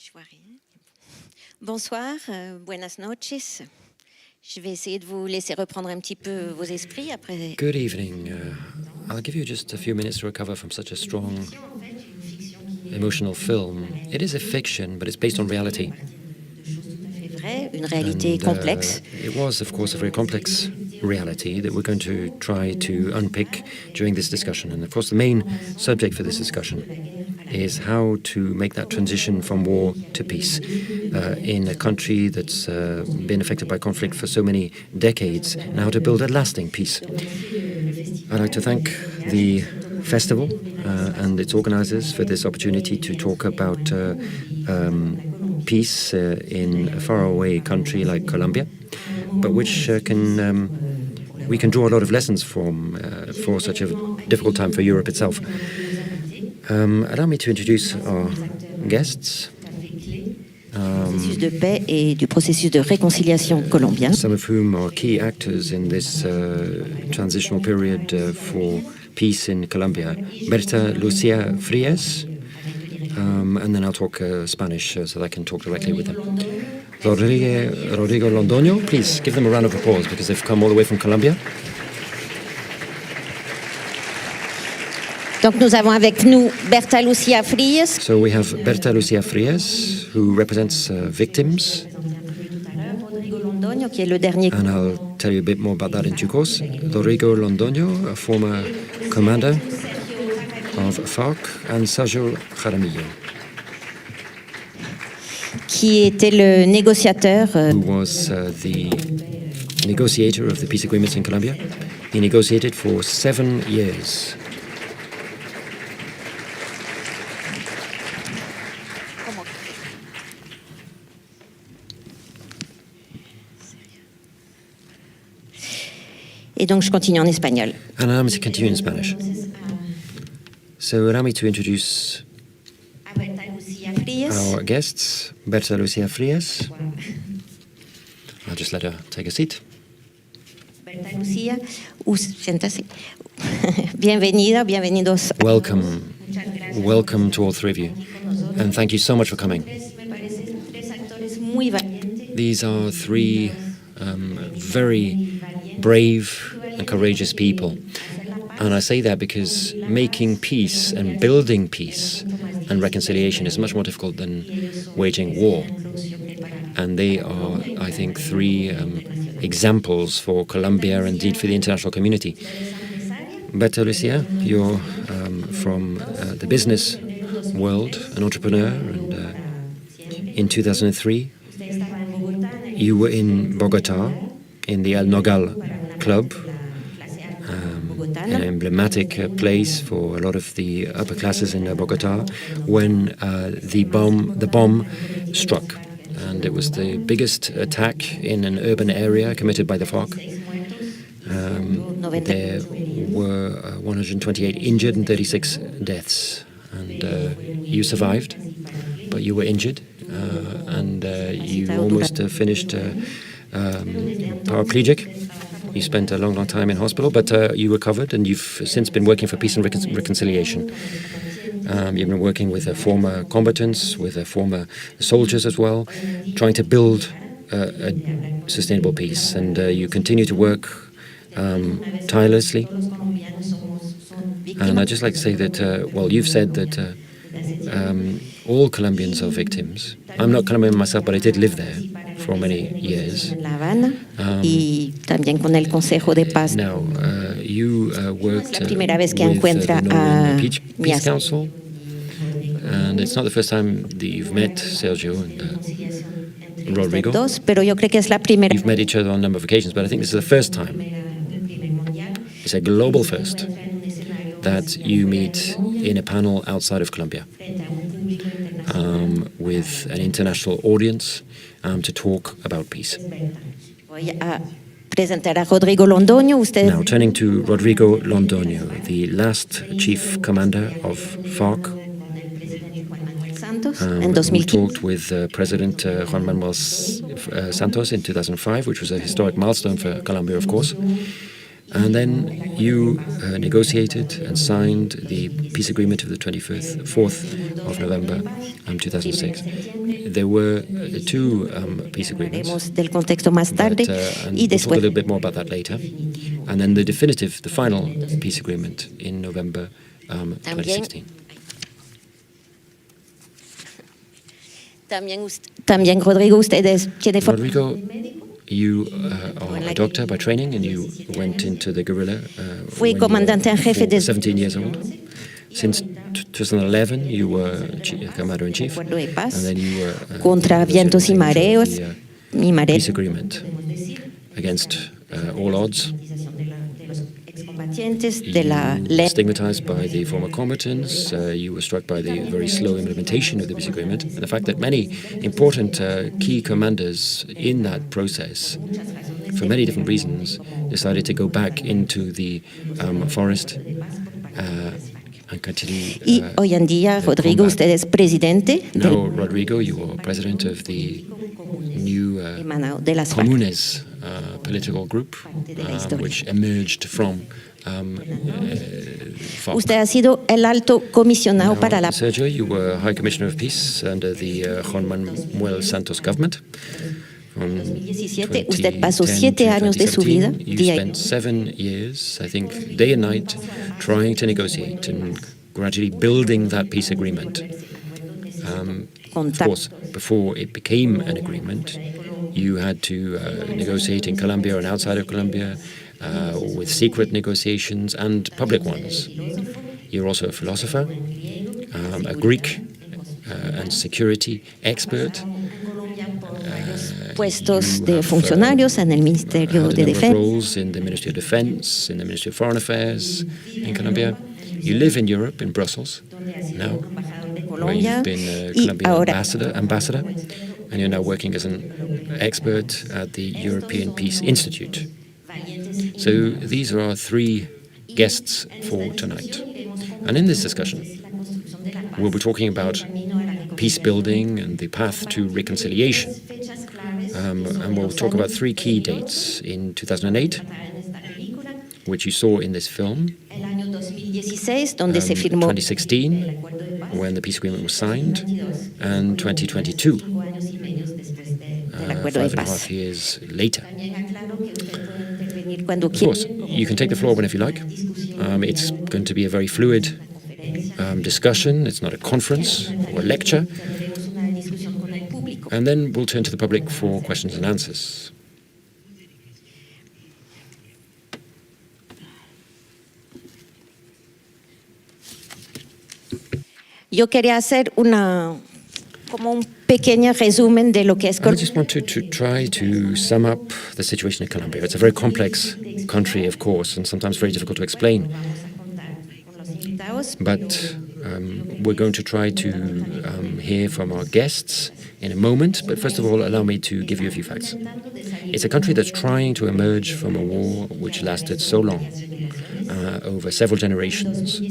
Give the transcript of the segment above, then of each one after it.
Je vois rien. Bonsoir, buenas noches. Je vais essayer de vous laisser reprendre un petit peu vos esprits après. Good evening. I'll give you just a few minutes to recover from such a strong emotional film. It is a fiction, but it's based on reality. Une réalité complexe. It was, of course, a very complex reality that we're going to try to unpick during this discussion. And of course, the main subject for this discussion is how to make that transition from war to peace in a country that's been affected by conflict for so many decades, and how to build a lasting peace. I'd like to thank the festival and its organizers for this opportunity to talk about peace in a faraway country like Colombia, but which we can draw a lot of lessons from for such a difficult time for Europe itself. Allow me to introduce our guests. Processus de paix et du processus de réconciliation colombien. Some of whom are key actors in this transitional period for peace in Colombia. Berta Lucia Frias, and then I'll talk Spanish so that I can talk directly with them. Rodrigo Londoño, please give them a round of applause because they've come all the way from Colombia. Donc nous avons avec nous Berta Lucia Frias. So we have Berta Lucia Frias, who represents victims. Rodrigo Londoño, qui est le dernier. And I'll tell you a bit more about that in due course. Rodrigo Londoño, a former commander of FARC, and Sergio Jaramillo, qui était le négociateur. Who was the negotiator of the peace agreements in Colombia. He negotiated for 7 years. Et donc je continue en espagnol. And allow me to continue in Spanish. So allow me to introduce our guests, Berta Lucia Frias. I'll just let her take a seat. Berta Lucia, siéntase. Bienvenidos. Welcome to all three of you. And thank you so much for coming. These are three very brave and courageous people. And I say that because making peace and building peace and reconciliation is much more difficult than waging war. And they are, I think, three examples for Colombia and indeed for the international community. Berta Lucia, you're from the business world, an entrepreneur, and in 2003 you were in Bogota in the El Nogal Club, an emblematic place for a lot of the upper classes in Bogota, when the bomb struck. And it was the biggest attack in an urban area committed by the FARC. There were 128 injured and 36 deaths. And you survived, but you were injured, and you almost finished paraplegic. You spent a long time in hospital, but you recovered, and you've since been working for peace and reconciliation. You've been working with former combatants, with former soldiers as well, trying to build a sustainable peace. And you continue to work tirelessly. And I'd just like to say that, you've said that all Colombians are victims. I'm not Colombian myself, but I did live there for many years. Now, you worked with the Northern Peace Council, and it's not the first time that you've met Sergio and Rodrigo. You've met each other on a number of occasions, but I think this is the first time. It's a global first that you meet in a panel outside of Colombia with an international audience to talk about peace. Now, turning to Rodrigo Londoño, the last chief commander of FARC, who talked with President Juan Manuel Santos in 2005, which was a historic milestone for Colombia, of course. And then you negotiated and signed the peace agreement of the 4th of November 2006. There were two peace agreements, del contexto más tarde and y we'll talk a después. little bit more about that later. And then the final peace agreement in November 2016. También Rodrigo, ustedes tienen Rodrigo, you are a doctor by training, and you went into the guerrilla Fui when comandante en jefe you were de 17 years old. Since 2011, you were commander-in-chief, and de paz then you were contra vientos y mareos y peace agreement against all odds. de la You ley. were stigmatized by the former combatants. You were struck by the very slow implementation of the peace agreement, and the fact that many important key commanders in that process, for many different reasons, decided to go back into the forest and continue. Y hoy en día, Rodrigo, combat. usted es presidente Now, Rodrigo, you are president of the new de las FARC. Comunes political group, which emerged from FARC. Usted ha sido el alto comisionado Now, para la Sergio, you were High Commissioner of Peace under the Juan Manuel Santos government. From 2017. Usted pasó 2010 7 to años de su vida 2017. You spent 7 years, I think, day and night, trying to negotiate and gradually building that peace agreement. Of course, before it became an agreement, you had to negotiate in Colombia and outside of Colombia, with secret negotiations and public ones. You're also a philosopher, a Greek and security expert. puestos de funcionarios en el Ministerio Had a de number of Defensa. roles in the Ministry of Defense, in the Ministry of Foreign Affairs in Colombia. You live in Europe, in Brussels, now, where you've been a Colombian ambassador, and you're now working as an expert at the European Peace Institute. So these are our 3 guests for tonight. And in this discussion, we'll be talking about peace building and the path to reconciliation. And we'll talk about 3 key dates in 2008, which you saw in this film, 2016, donde se firmó 2016, when the peace agreement was signed, and 2022, el acuerdo de 5.5 paz. years later. Cuando Of course, you can take the floor whenever you like. It's going to be a very fluid discussion. It's not a conference or a lecture. And then we'll turn to the public for questions and answers. Yo quería hacer como un pequeño resumen de lo que es I just wanted to try to sum up the situation in Colombia. It's a very complex country, of course, and sometimes very difficult to explain. But we're going to try to hear from our guests in a moment. But first of all, allow me to give you a few facts. It's a country that's trying to emerge from a war which lasted so long, over several generations.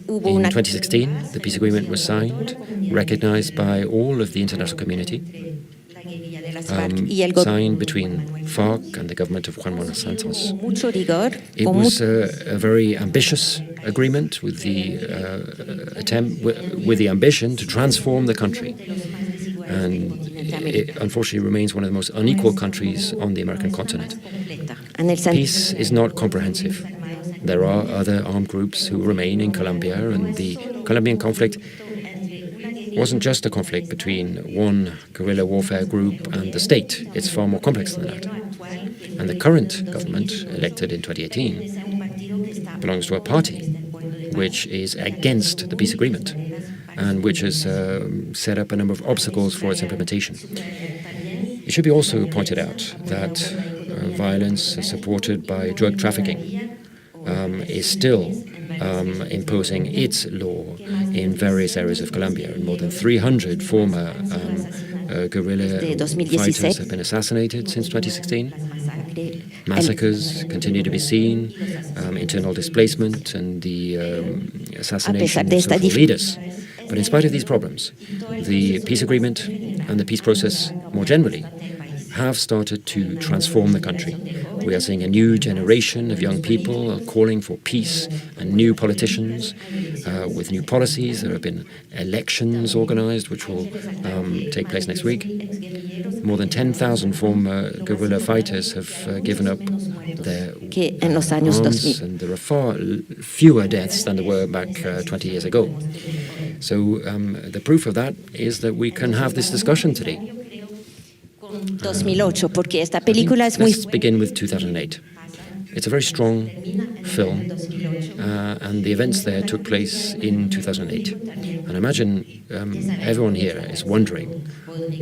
In 2016, the peace agreement was signed, recognized by all of the international community, signed between FARC and the government of Juan Manuel Santos. It was a very ambitious agreement with the with the ambition to transform the country. And it unfortunately remains one of the most unequal countries on the American continent. Peace is not comprehensive. There are other armed groups who remain in Colombia, and the Colombian conflict wasn't just a conflict between one guerrilla warfare group and the state. It's far more complex than that. And the current government, elected in 2018, belongs to a party which is against the peace agreement and which has set up a number of obstacles for its implementation. It should be also pointed out that violence supported by drug trafficking is still imposing its law in various areas of Colombia. And more than 300 former guerrilla fighters have been assassinated since 2016. Massacres continue to be seen, internal displacement and the assassination of so-called leaders. But in spite of these problems, the peace agreement and the peace process more generally have started to transform the country. We are seeing a new generation of young people calling for peace and new politicians with new policies. There have been elections organized, which will take place next week. More than 10,000 former guerrilla fighters have given up their arms, and there are far fewer deaths than there were back 20 years ago. So the proof of that is that we can have this discussion today. 2008, porque esta película es muy... Let's begin with 2008. It's a very strong film, and the events there took place in 2008. And I imagine everyone here is wondering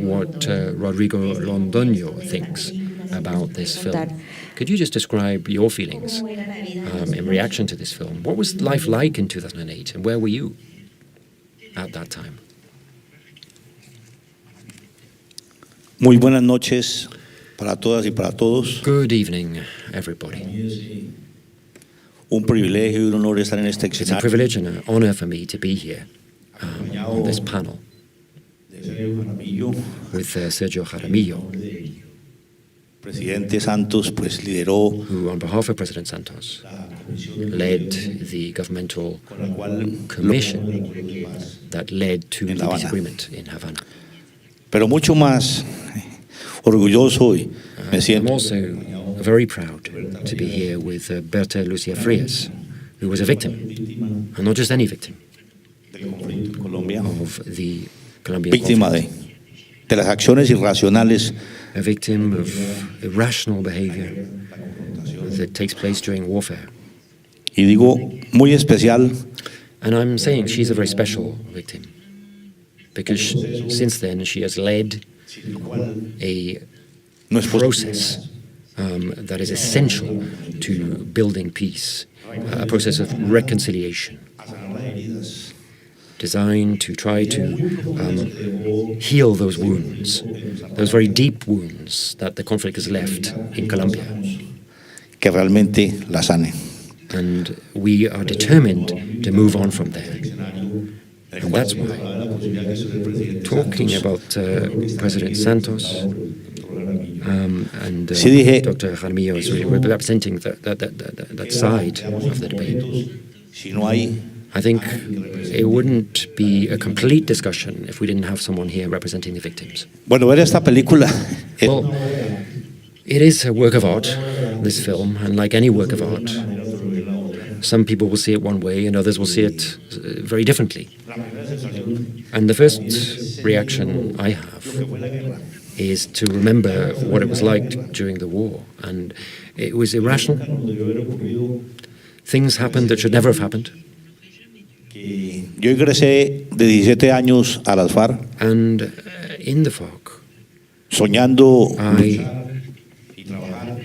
what Rodrigo Londoño thinks about this film. Could you just describe your feelings in reaction to this film? What was life like in 2008, and where were you at that time? Muy buenas noches para todas y para todos. Good evening, everybody. Un privilegio y un honor estar en este It's a escenario. privilege and an honor for me to be here on this panel with Sergio Jaramillo, Presidente Santos pues lideró who on behalf of President Santos led the governmental commission that led to the peace agreement in Havana. pero mucho más orgulloso y me I'm siento also very proud to be here with Berta Lucia Frias, who was a victim, and not just any victim, en Colombia, of the Colombian víctima conflict. de las acciones irracionales A victim of irrational behavior that takes place during warfare. y digo muy especial And I'm saying she's a very special victim, because since then she has led a no es posible process that is essential to building peace, a process of reconciliation designed to try to heal those wounds, those very deep wounds that the conflict has left in Colombia. que realmente la sane. And we are determined to move on from there. And that's why, talking about President Santos and Sí dije- Dr. Jaramillo is really representing that side of the debate. Si no hay I think it wouldn't be a complete discussion if we didn't have someone here representing the victims. bueno, ver esta película Well, it is a work of art, this film, and like any work of art, some people will see it one way and others will see it very differently. And the first reaction I have is to remember what it was like during the war. And it was irrational. Things happened that should never have happened. yo ingresé de 17 años a las FARC And in the FARC, soñando I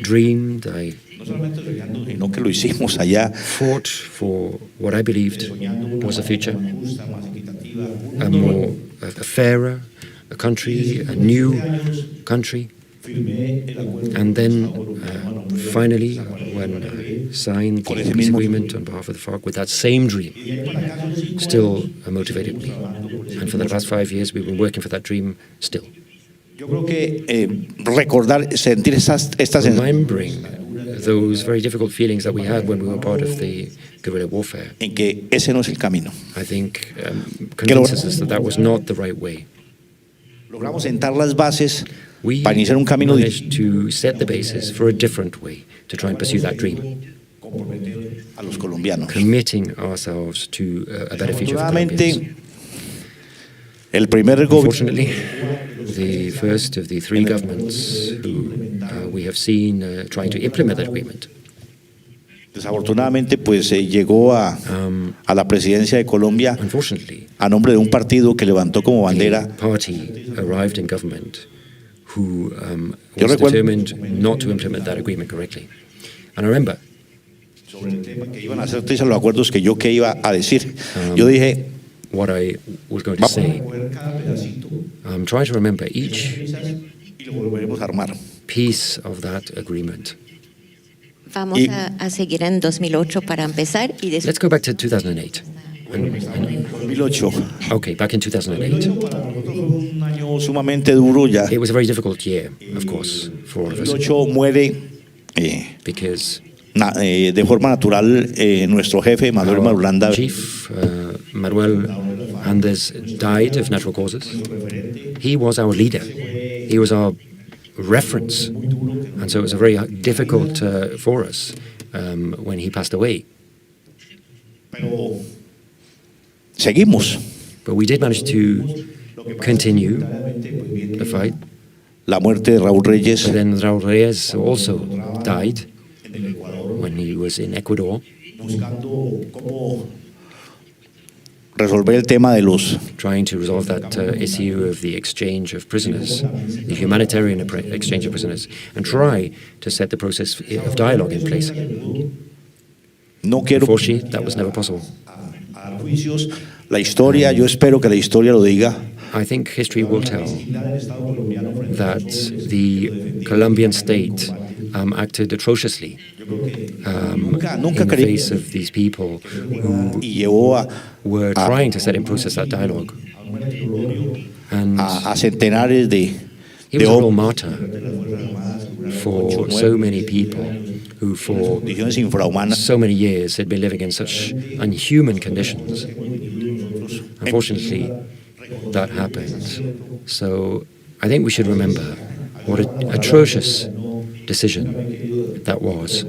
dreamed, I sino que lo hicimos allá fought for what I believed was a future, a fairer, a country, a new country. And then finally, when I signed the peace agreement on behalf of the FARC with that same dream, still motivated me. And for the past 5 years, we've been working for that dream still. yo creo que recordar sentir estas sensaciones Remembering those very difficult feelings that we had when we were part of the guerrilla warfare, en que ese no es el camino. I think convinces us that that was not the right way. Logramos sentar las bases We para iniciar un camino managed to set the basis for a different way to try and pursue that dream, a los colombianos. committing ourselves to a better future for Colombians. Afortunadamente, el primer gobierno Unfortunately, the first of the three governments who we have seen trying to implement that agreement, desafortunadamente pues llegó a la presidencia de Colombia unfortunately, a nombre de un partido que levantó como a bandera party arrived in government who Yo was recuerdo- determined not to implement that agreement correctly. And I remember sobre el tema que iban a hacer los acuerdos que yo iba a decir. Yo dije, what I was going to say. I'm trying to remember each y lo volveremos a armar. piece of that agreement. Vamos a seguir en 2008 para empezar y Let's después... go back to 2008. 2008. Okay, back in 2008. Un año sumamente duro ya. It was a very difficult year, of course, for all of us. 2008 muere because de forma natural nuestro jefe, Manuel our Marulanda, chief, Manuel Andes, died of natural causes. He was our leader. He was our reference. And so it was a very difficult for us when he passed away. seguimos. But we did manage to continue the fight. La muerte de Raúl Reyes But then Raúl Reyes also died when he was in Ecuador, resolver el tema de los trying to resolve that issue of the exchange of prisoners, the humanitarian exchange of prisoners, and try to set the process of dialogue in place. no quiero Unfortunately, that was never possible. a juicios. La historia, yo espero que la historia lo diga. I think history will tell that the Colombian state acted atrociously in the face of these people who Y llevó were trying to set in process that dialogue. And a centenares he was a real martyr for so many people who for condiciones infrahumanas. so many years had been living in such unhuman conditions. Unfortunately, that happened. So I think we should remember what an atrocious decision that was.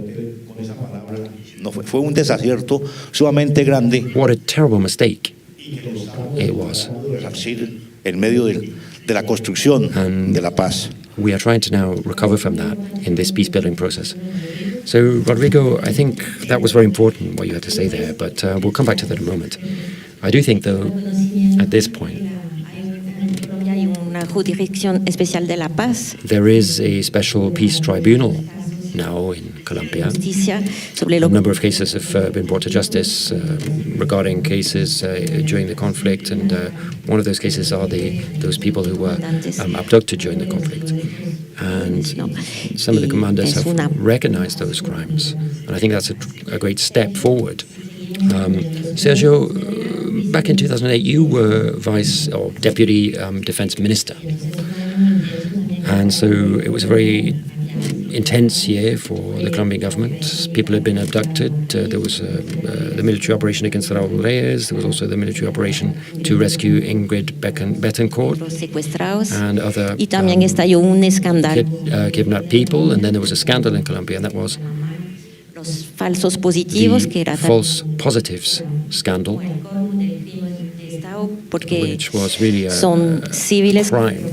No, fue un desacierto sumamente grande What a terrible mistake it was. en medio de la construcción de la paz. We are trying to now recover from that in this peace-building process. So, Rodrigo, I think that was very important, what you had to say there, but we'll come back to that in a moment. I do think, though, at this point, Hay una jurisdicción especial de la paz, there is a special peace tribunal now in Colombia. justicia sobre A lo number of cases have been brought to justice regarding cases during the conflict, and one of those cases are those people who were abducted during the conflict. And some of the commanders have recognized those crimes, and I think that's a great step forward. Sergio, back in 2008, you were Vice or Deputy Defense Minister, and so it was a very intense year for the Colombian government. People had been abducted. There was the military operation against Raúl Reyes. There was also the military operation to rescue Ingrid Betancourt los secuestrados, and other y también estalló un escándalo, kidnapped people. And then there was a scandal in Colombia, and that was los falsos positivos, que the era false positives scandal, porque which was really a son civiles crime.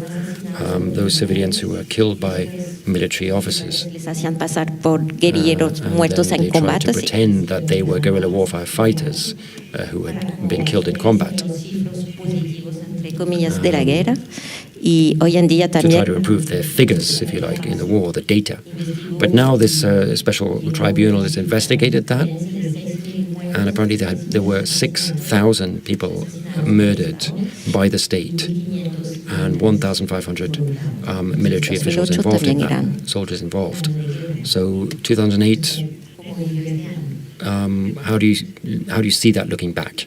Those civilians who were killed by military officers. les hacían pasar por guerrilleros And muertos then en they tried to combates. pretend that they were guerrilla warfare fighters who had been killed in combat, Entre comillas, de la guerra, y hoy en día to try también to improve their figures, if you like, in the war, the data. But now this special tribunal has investigated that, and apparently there were 6,000 people murdered by the state, and 1,500 military officials involved in that, soldiers involved. So 2008, how do you see that looking back?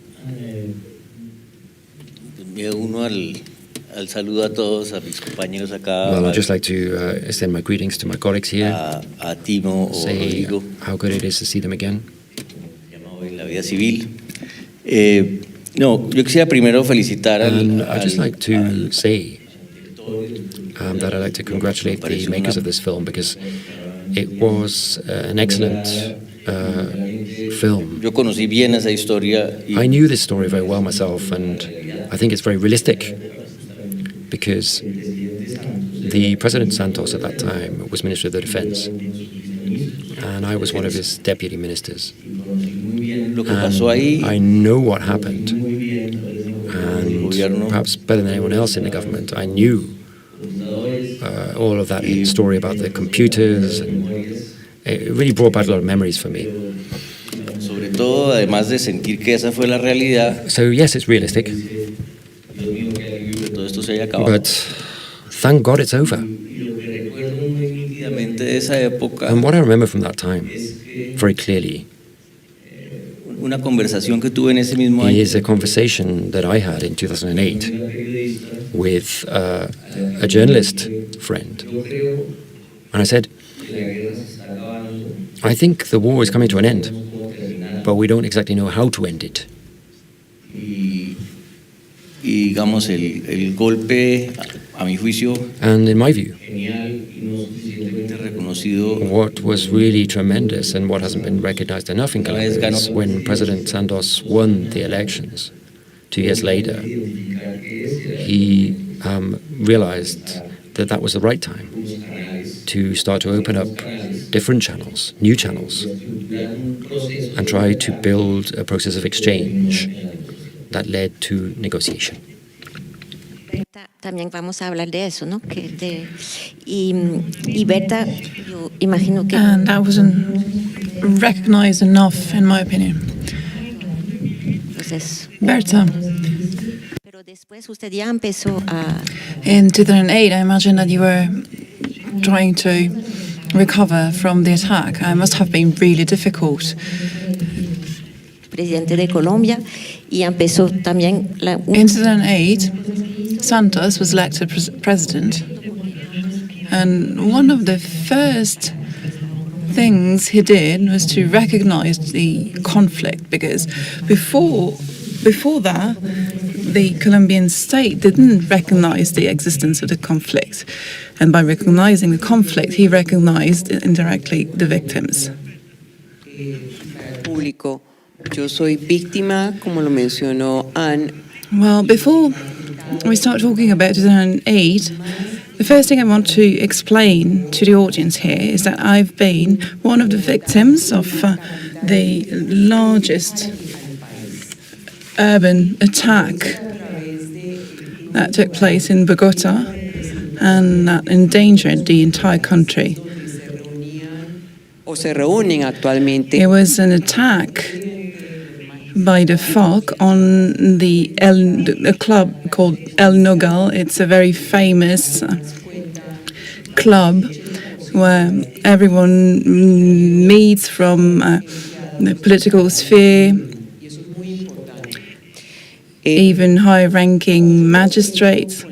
Al saludo a todos, a mis compañeros acá. Well, I'd just like to extend my greetings to my colleagues here, a Timo o say Rodrigo, how good it is to see them again. llamado en la vida civil. No, yo quisiera primero felicitar And I'd just like to say that I'd like to congratulate the makers of this film, because it was an excellent film. Yo conocí bien esa historia y I knew this story very well myself, and I think it's very realistic, because the President Santos at that time was Minister of the Defense, and I was one of his deputy ministers. lo que pasó ahí. And I know what happened, and perhaps better than anyone else in the government, I knew all of that story about the computers, and it really brought back a lot of memories for me. Sobre todo, además de sentir que esa fue la realidad, So yes, it's realistic, que todo esto se haya acabado. but thank God it's over. Recuerdo muy nítidamente de esa época And what I remember from that time, very clearly, una conversación que tuve en ese mismo año is a conversation that I had in 2008 with a journalist friend. And I said, I think the war is coming to an end, but we don't exactly know how to end it. Y digamos, el golpe, a mi juicio, And in my view, reconocido what was really tremendous and what hasn't been recognized enough in Colombia is when President Santos won the elections 2 years later, he realized that that was the right time to start to open up different channels, new channels, and try to build a process of exchange that led to negotiation. También vamos a hablar de eso, ¿no? Y Berta, yo imagino que... And that wasn't recognized enough, in my opinion. Entonces, Berta, pero después usted ya empezó a... in 2008, I imagine that you were trying to recover from the attack. It must have been really difficult. Presidente de Colombia y empezó también In 2008, Santos was elected president. And one of the first things he did was to recognize the conflict, because before that, the Colombian state didn't recognize the existence of the conflict. And by recognizing the conflict, he recognized indirectly the victims. Público. Yo soy víctima, como lo mencionó Anne. Well, before we start talking about 2008, the first thing I want to explain to the audience here is that I've been one of the victims of the largest urban attack that took place in Bogota and that endangered the entire country. O se reúnen actualmente. It was an attack by the FARC on a club called El Nogal. It's a very famous club where everyone meets from the political sphere, even high-ranking magistrates.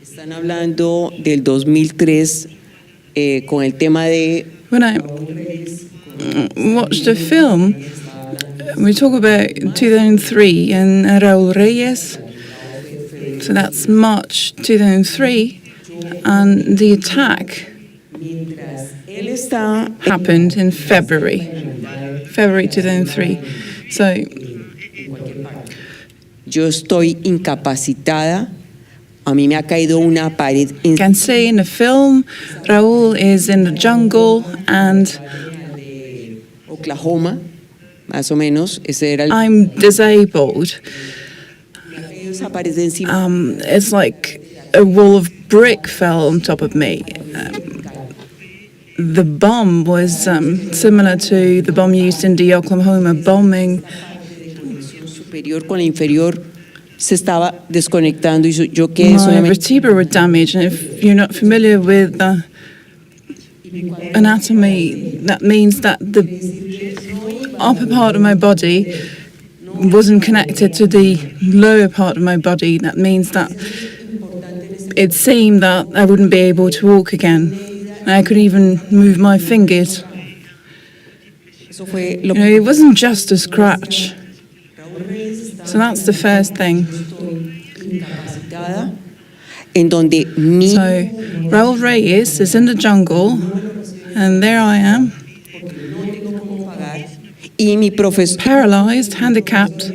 Están hablando del 2003 con el tema de... When I watched the film, we talk about 2003 and Raúl Reyes. So that's March 2003, and the attack happened in February 2003. So yo estoy incapacitada. A mí me ha caído una pared. You can see in the film, Raúl is in the jungle and Oklahoma, más o menos. Ese era el... I'm disabled. Esa pared encima. It's like a wall of brick fell on top of me. The bomb was similar to the bomb used in the Oklahoma bombing. Superior con la inferior se estaba desconectando y yo quedé My solamente... vertebrae were damaged, and if you're not familiar with anatomy, that means that the upper part of my body wasn't connected to the lower part of my body. That means that it seemed that I wouldn't be able to walk again. I couldn't even move my fingers. It wasn't just a scratch. So that's the first thing. En donde So Raúl Reyes is in the jungle, and there I am, y mi profesor paralyzed, handicapped.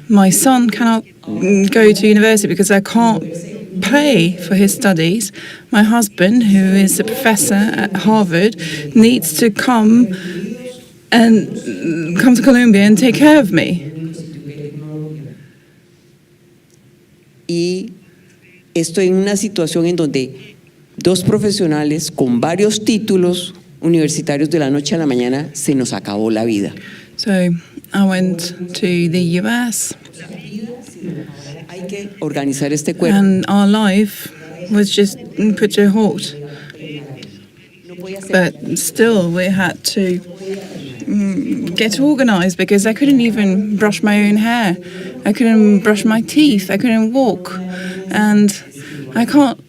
My son cannot go to university because I can't pay for his studies. My husband, who is a professor at Harvard, needs to come to Colombia and take care of me. y estoy en una situación en donde dos profesionales con varios títulos universitarios de la noche a la mañana se nos acabó la vida. So I went to the US, Hay que organizar este cuerpo. and our life was just put to a halt. But still, we had to get organized because I couldn't even brush my own hair. I couldn't brush my teeth. I couldn't walk. And I can't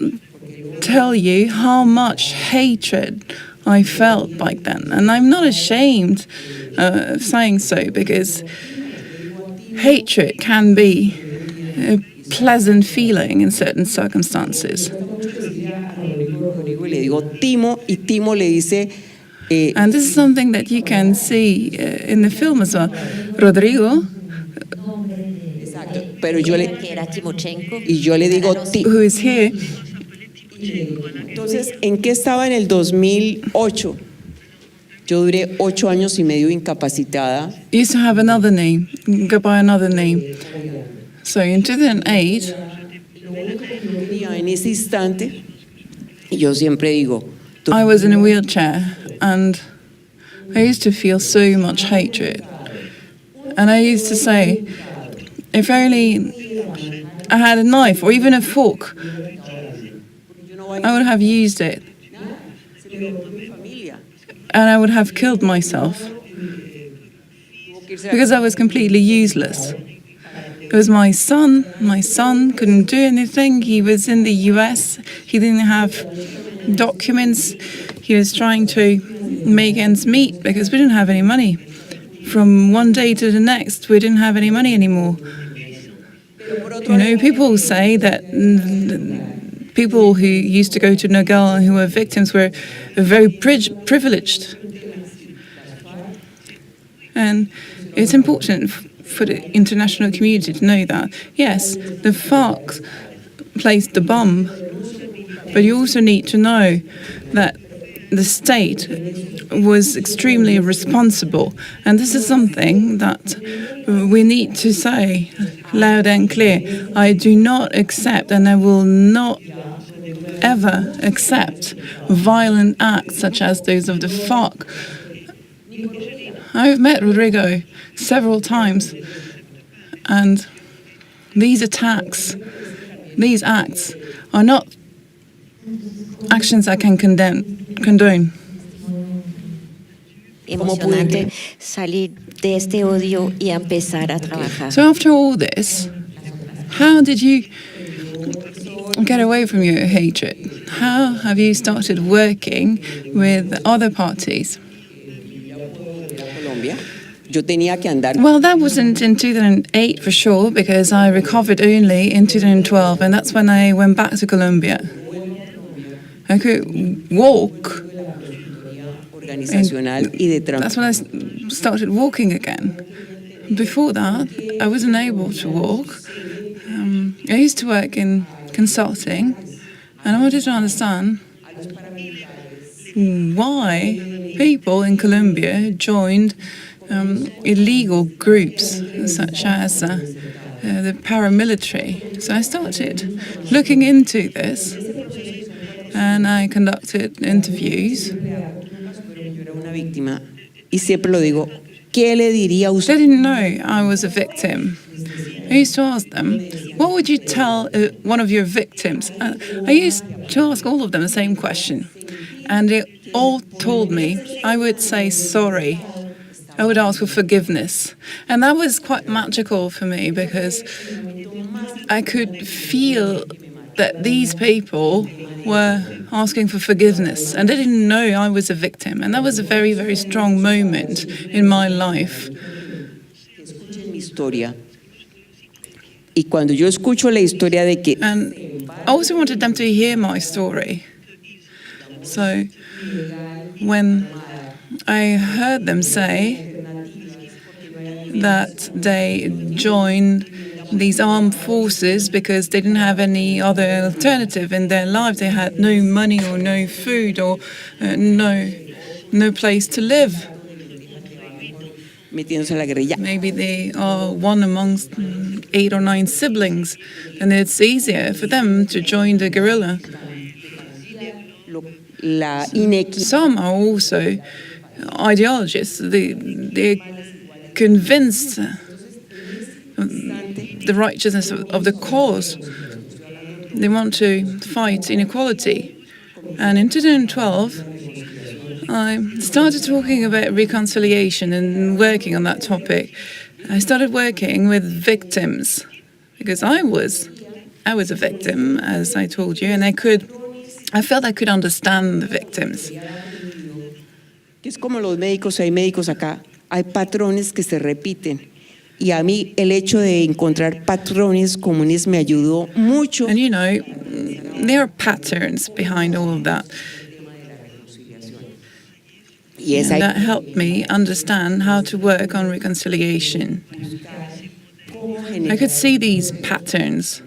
tell you how much hatred I felt back then. And I'm not ashamed of saying so, because hatred can be a pleasant feeling in certain circumstances. Rodrigo, y le digo Timo, y Timo le dice, And this is something that you can see in the film as well. Rodrigo, pero yo le, que era Timochenko. y yo le digo, who is here, entonces, ¿en qué estaba en el 2008? Yo duré 8 años y medio incapacitada. used to have another name, go by another name. So in 2008, En ese instante, y yo siempre digo, I was in a wheelchair and I used to feel so much hatred. And I used to say, if only I had a knife or even a fork, I would have used it. And I would have killed myself because I was completely useless. It was my son couldn't do anything. He was in the US. He didn't have documents. He was trying to make ends meet because we didn't have any money. From one day to the next, we didn't have any money anymore. You know, people say that people who used to go to Nogel and who were victims were very privileged. And it's important for the international community to know that. Yes, the FARC placed the bomb, but you also need to know that the state was extremely responsible. And this is something that we need to say loud and clear. I do not accept, and I will not ever accept, violent acts such as those of the FARC. I've met Rodrigo several times, and these attacks, these acts, are not actions I can condone. Emocionante salir de este odio y empezar a trabajar. So after all this, how did you get away from your hatred? How have you started working with other parties? Colombia, yo tenía que andar. Well, that wasn't in 2008 for sure, because I recovered only in 2012, and that's when I went back to Colombia. I could walk. Organizacional y de That's when I started walking again. Before that, I wasn't able to walk. I used to work in consulting, and I wanted to understand why people in Colombia joined illegal groups such as the paramilitary. So I started looking into this, and I conducted interviews. Una víctima, y siempre lo digo, ¿qué le diría usted? They didn't know I was a victim. I used to ask them, what would you tell one of your victims? I used to ask all of them the same question. And they all told me I would say sorry. I would ask for forgiveness. And that was quite magical for me, because I could feel that these people were asking for forgiveness, and they didn't know I was a victim. And that was a very, very strong moment in my life. Escuchen mi historia. Y cuando yo escucho la historia de que And I also wanted them to hear my story. So when I heard them say that they joined these armed forces because they didn't have any other alternative in their life, they had no money or no food or no place to live. metiéndose en la guerrilla. Maybe they are one amongst 8 or 9 siblings, and it's easier for them to join the guerrilla. La inequidad. Some are also ideologists. They're convinced the righteousness of the cause. They want to fight inequality. And in 2012, I started talking about reconciliation and working on that topic. I started working with victims because I was a victim, as I told you, and I felt I could understand the victims. es como los médicos, hay médicos acá, hay patrones que se repiten. Y a mí el hecho de encontrar patrones comunes me ayudó mucho. And you know, there are patterns behind all of that. Y es And ahí that helped me understand how to work on reconciliation. I could see these patterns.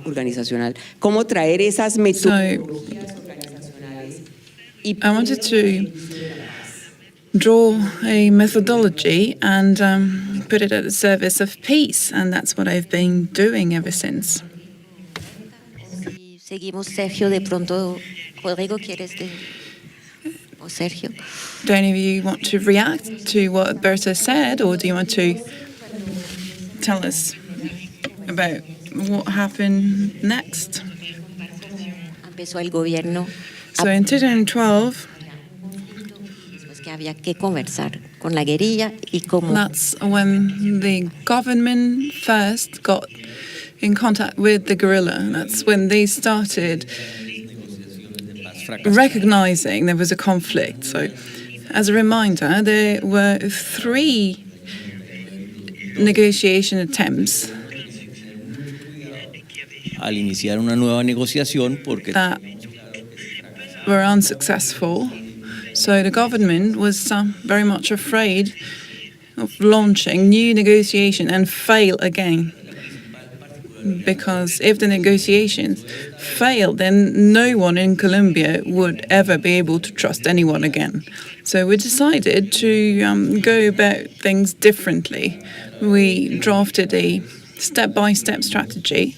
organizacional, cómo traer esas So metodologías organizacionales y I wanted to draw a methodology and put it at the service of peace, and that's what I've been doing ever since. Si seguimos, Sergio, de pronto, Rodrigo, ¿quieres de... o Sergio? Do any of you want to react to what Berta said, or do you want to tell us about what happened next? Empezó el gobierno, So in 2012, después que había que conversar con la guerrilla y como that's when the government first got in contact with the guerrilla. That's when they started recognizing there was a conflict. So, as a reminder, there were 3 negotiation attempts al iniciar una nueva negociación porque that were unsuccessful. So the government was very much afraid of launching new negotiation and fail again. Because if the negotiations failed, then no one in Colombia would ever be able to trust anyone again. So we decided to go about things differently. We drafted a step-by-step strategy,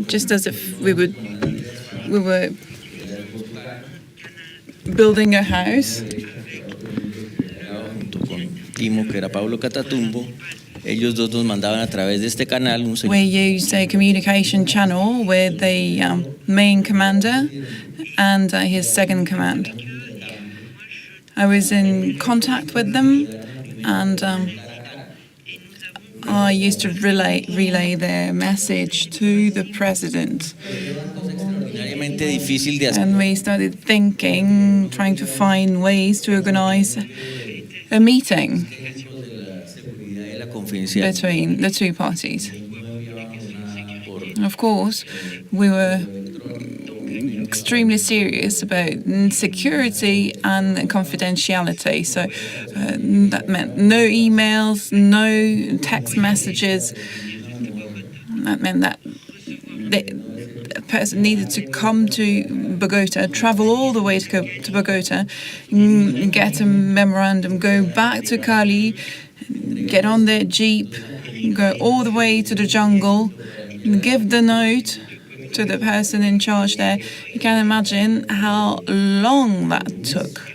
just as if we were building a house. junto con Timo, que era Pablo Catatumbo, ellos dos nos mandaban a través de este canal un We used a communication channel with the main commander and his second command. I was in contact with them, and I used to relay their message to the president. extraordinariamente difícil de hacer. And we started thinking, trying to find ways to organize a meeting De la confidencialidad. between the 2 parties. Of course, we were extremely serious about security and confidentiality. So that meant no emails, no text messages. That meant that a person needed to come to Bogota, travel all the way to Bogota, get a memorandum, go back to Cali, get on their jeep, go all the way to the jungle, give the note to the person in charge there. You can imagine how long that took.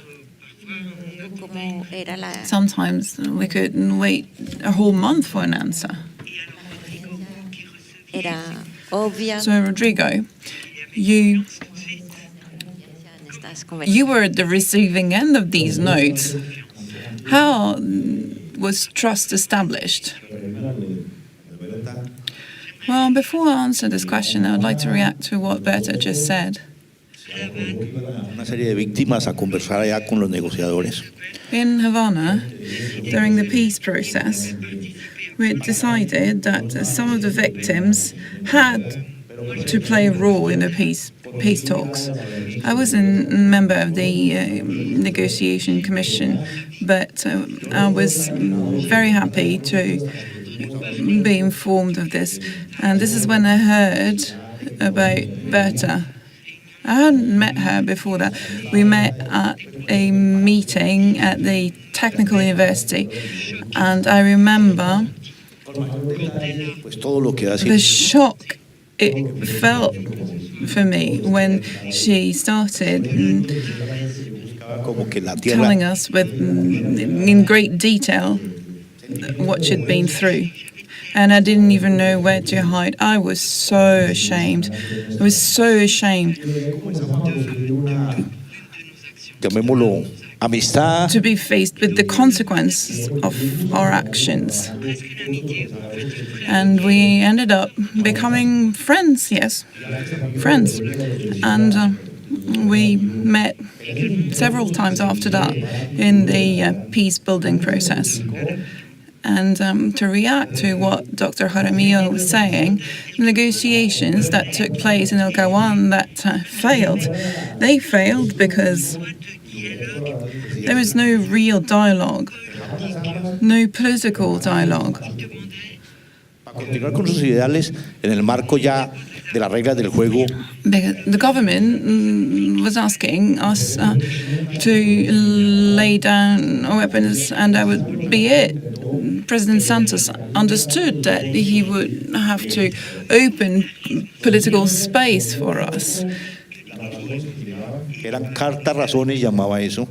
como era la Sometimes we could wait a whole month for an answer. era obvia So, Rodrigo, you en estas conversaciones. you were at the receiving end of these notes. How was trust established? Well, before I answer this question, I would like to react to what Berta just said. Una serie de víctimas a conversar allá con los negociadores. In Havana, during the peace process, we decided that some of the victims had to play a role in the peace talks. I wasn't a member of the negotiation commission, but I was very happy to be informed of this. And this is when I heard about Berta. I hadn't met her before that. We met at a meeting at the Technical University, and I remember Pues todo lo que ha sido the shock it felt for me when she started como que la tierra telling us in great detail what she'd been through. And I didn't even know where to hide. I was so ashamed. I was so ashamed llamémoslo amistad, to be faced with the consequences of our actions. And we ended up becoming friends, yes, friends. And we met several times after that in the peace building process. And to react to what Dr. Jaramillo was saying, the negotiations that took place in El Caguán that failed, they failed because there was no real dialogue, no political dialogue. Para continuar con sus ideales en el marco ya de las reglas del juego. The government was asking us to lay down our weapons and that would be it. President Santos understood that he would have to open political space for us. Eran cartas razones, llamaba eso,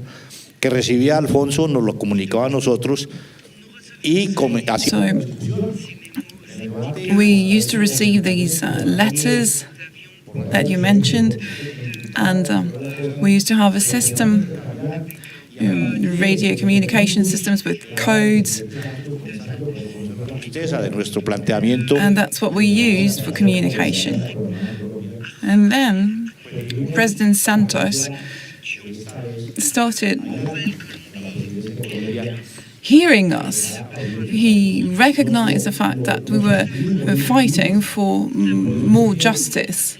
que recibía Alfonso, nos lo comunicaba a nosotros y así. So we used to receive these letters that you mentioned, and we used to have a system, radio communication systems with codes, and that's what we used for communication. And then President Santos started hearing us. He recognized the fact that we were fighting for more justice.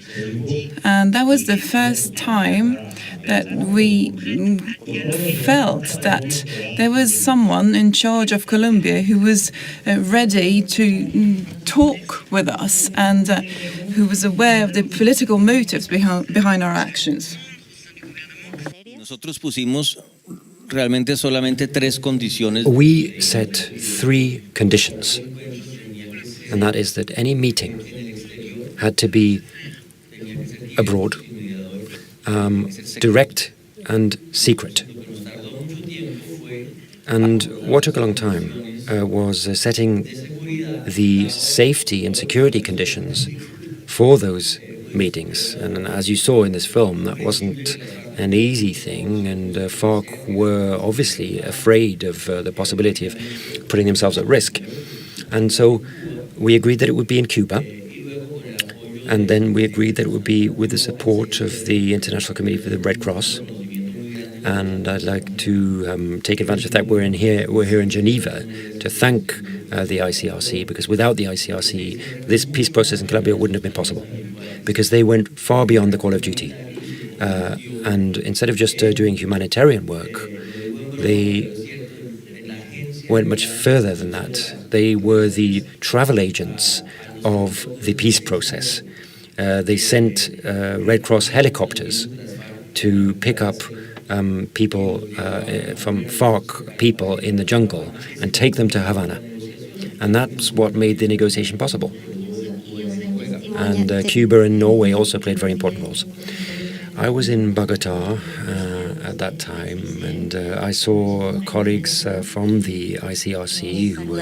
And that was the first time that we felt that there was someone in charge of Colombia who was ready to talk with us and who was aware of the political motives behind our actions. Nosotros pusimos realmente solamente tres condiciones. We set 3 conditions, and that is that any meeting had to be abroad, direct and secret. And what took a long time was setting the safety and security conditions for those meetings. And as you saw in this film, that wasn't an easy thing, and FARC were obviously afraid of the possibility of putting themselves at risk. And so we agreed that it would be in Cuba, and then we agreed that it would be with the support of the International Committee for the Red Cross. And I'd like to take advantage of that. We're here in Geneva to thank the ICRC, because without the ICRC, this peace process in Colombia wouldn't have been possible, because they went far beyond the call of duty. And instead of just doing humanitarian work, they went much further than that. They were the travel agents of the peace process. They sent Red Cross helicopters to pick up people from FARC people in the jungle and take them to Havana. And that's what made the negotiation possible. And Cuba and Norway also played very important roles. I was in Bogotá at that time, and I saw colleagues from the ICRC who were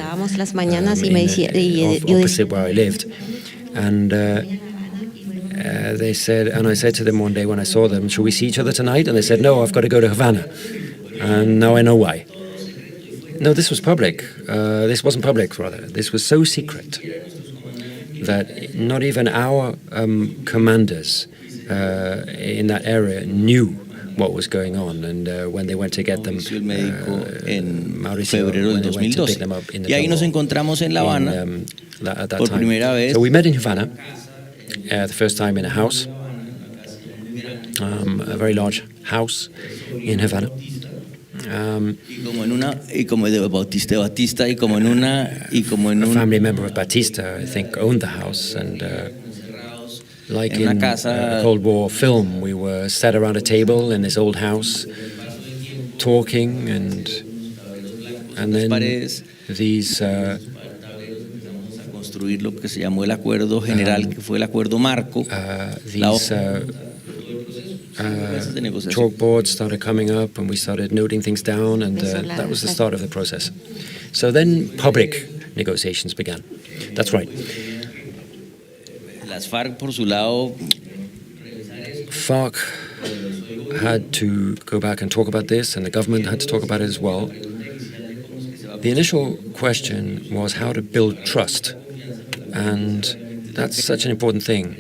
opposite where I lived. And they said, and I said to them one day when I saw them, "Shall we see each other tonight?" And they said, "No, I've got to go to Havana." And now I know why. No, this was public. This wasn't public, rather. This was so secret that not even our commanders in that area knew what was going on, and when they went to get them, Mauricio, when they went to pick them up in the y ahí nos encontramos en La Habana at that por time. primera vez. So we met in Havana, the first time in a house, a very large house in Havana. Y como de Batista, y como en A family member of Batista, I think, owned the house, and like in a Cold War film, we were sat around a table in this old house, talking, and then these construir lo que se llamó el acuerdo general, que fue el acuerdo marco. Chalkboards started coming up, and we started noting things down, and that was the start of the process. So then public negotiations began. That's right. Las FARC, por su lado, FARC had to go back and talk about this, and the government had to talk about it as well. The initial question was how to build trust, and that's such an important thing.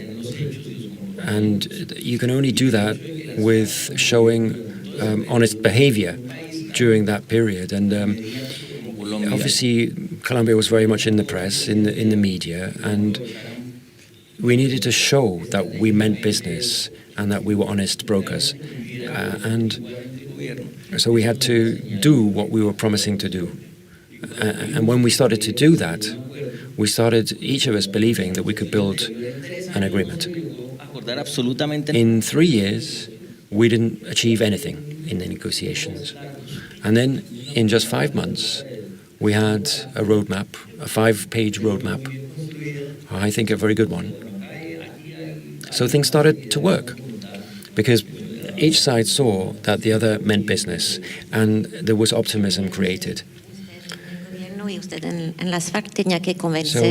And you can only do that with showing honest behavior during that period. And obviously, Colombia was very much in the press, in the media, and we needed to show that we meant business and that we were honest brokers. And so we had to do what we were promising to do. And when we started to do that, we started, each of us, believing that we could build an agreement. In 3 years, we didn't achieve anything in the negotiations. And then, in just 5 months, we had a roadmap, a 5-page roadmap. I think a very good one. So things started to work, because each side saw that the other meant business, and there was optimism created. So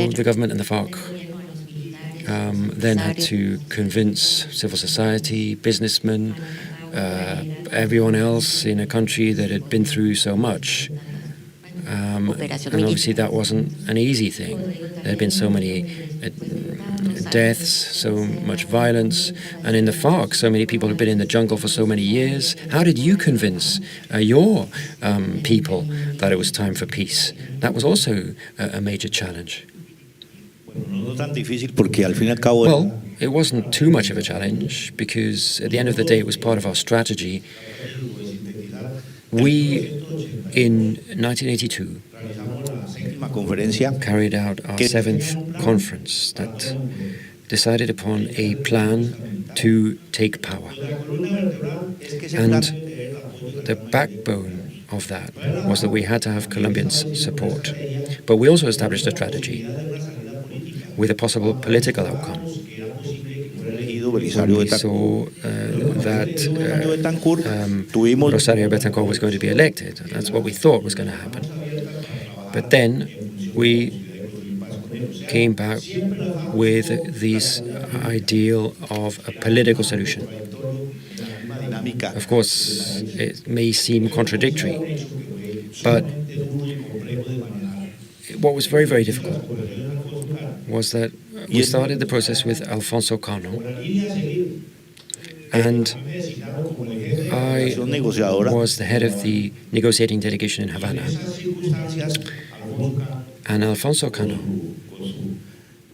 the government and the FARC then had to convince civil society, businessmen, everyone else in a country that had been through so much. And obviously that wasn't an easy thing. There had been so many deaths, so much violence, and in the FARC, so many people had been in the jungle for so many years. How did you convince your people that it was time for peace? That was also a major challenge. Well, it wasn't too much of a challenge, because at the end of the day, it was part of our strategy. We, in 1982, carried out our 7th conference that decided upon a plan to take power. And the backbone of that was that we had to have Colombians' support. But we also established a strategy with a possible political outcome. When we saw that Rosario Betancourt was going to be elected. That's what we thought was going to happen. But then we came back with this ideal of a political solution. Of course, it may seem contradictory, but what was very, very difficult was that we started the process with Alfonso Cano, and I was the head of the negotiating delegation in Havana. And Alfonso Cano,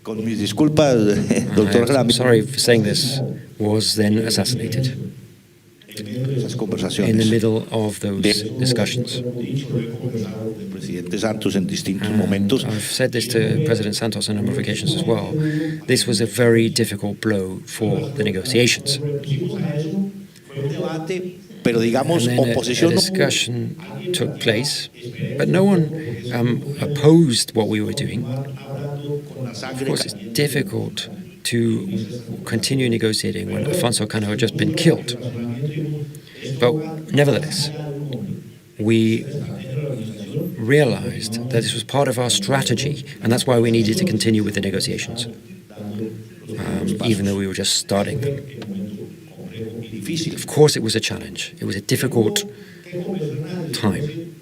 I'm sorry for saying this, was then assassinated in the middle of those discussions. And I've said this to President Santos on a number of occasions as well. This was a very difficult blow for the negotiations. And then a discussion took place, but no one opposed what we were doing. Of course, it's difficult to continue negotiating when Alfonso Cano had just been killed. But nevertheless, we realized that this was part of our strategy, and that's why we needed to continue with the negotiations, even though we were just starting them. Of course, it was a challenge. It was a difficult time.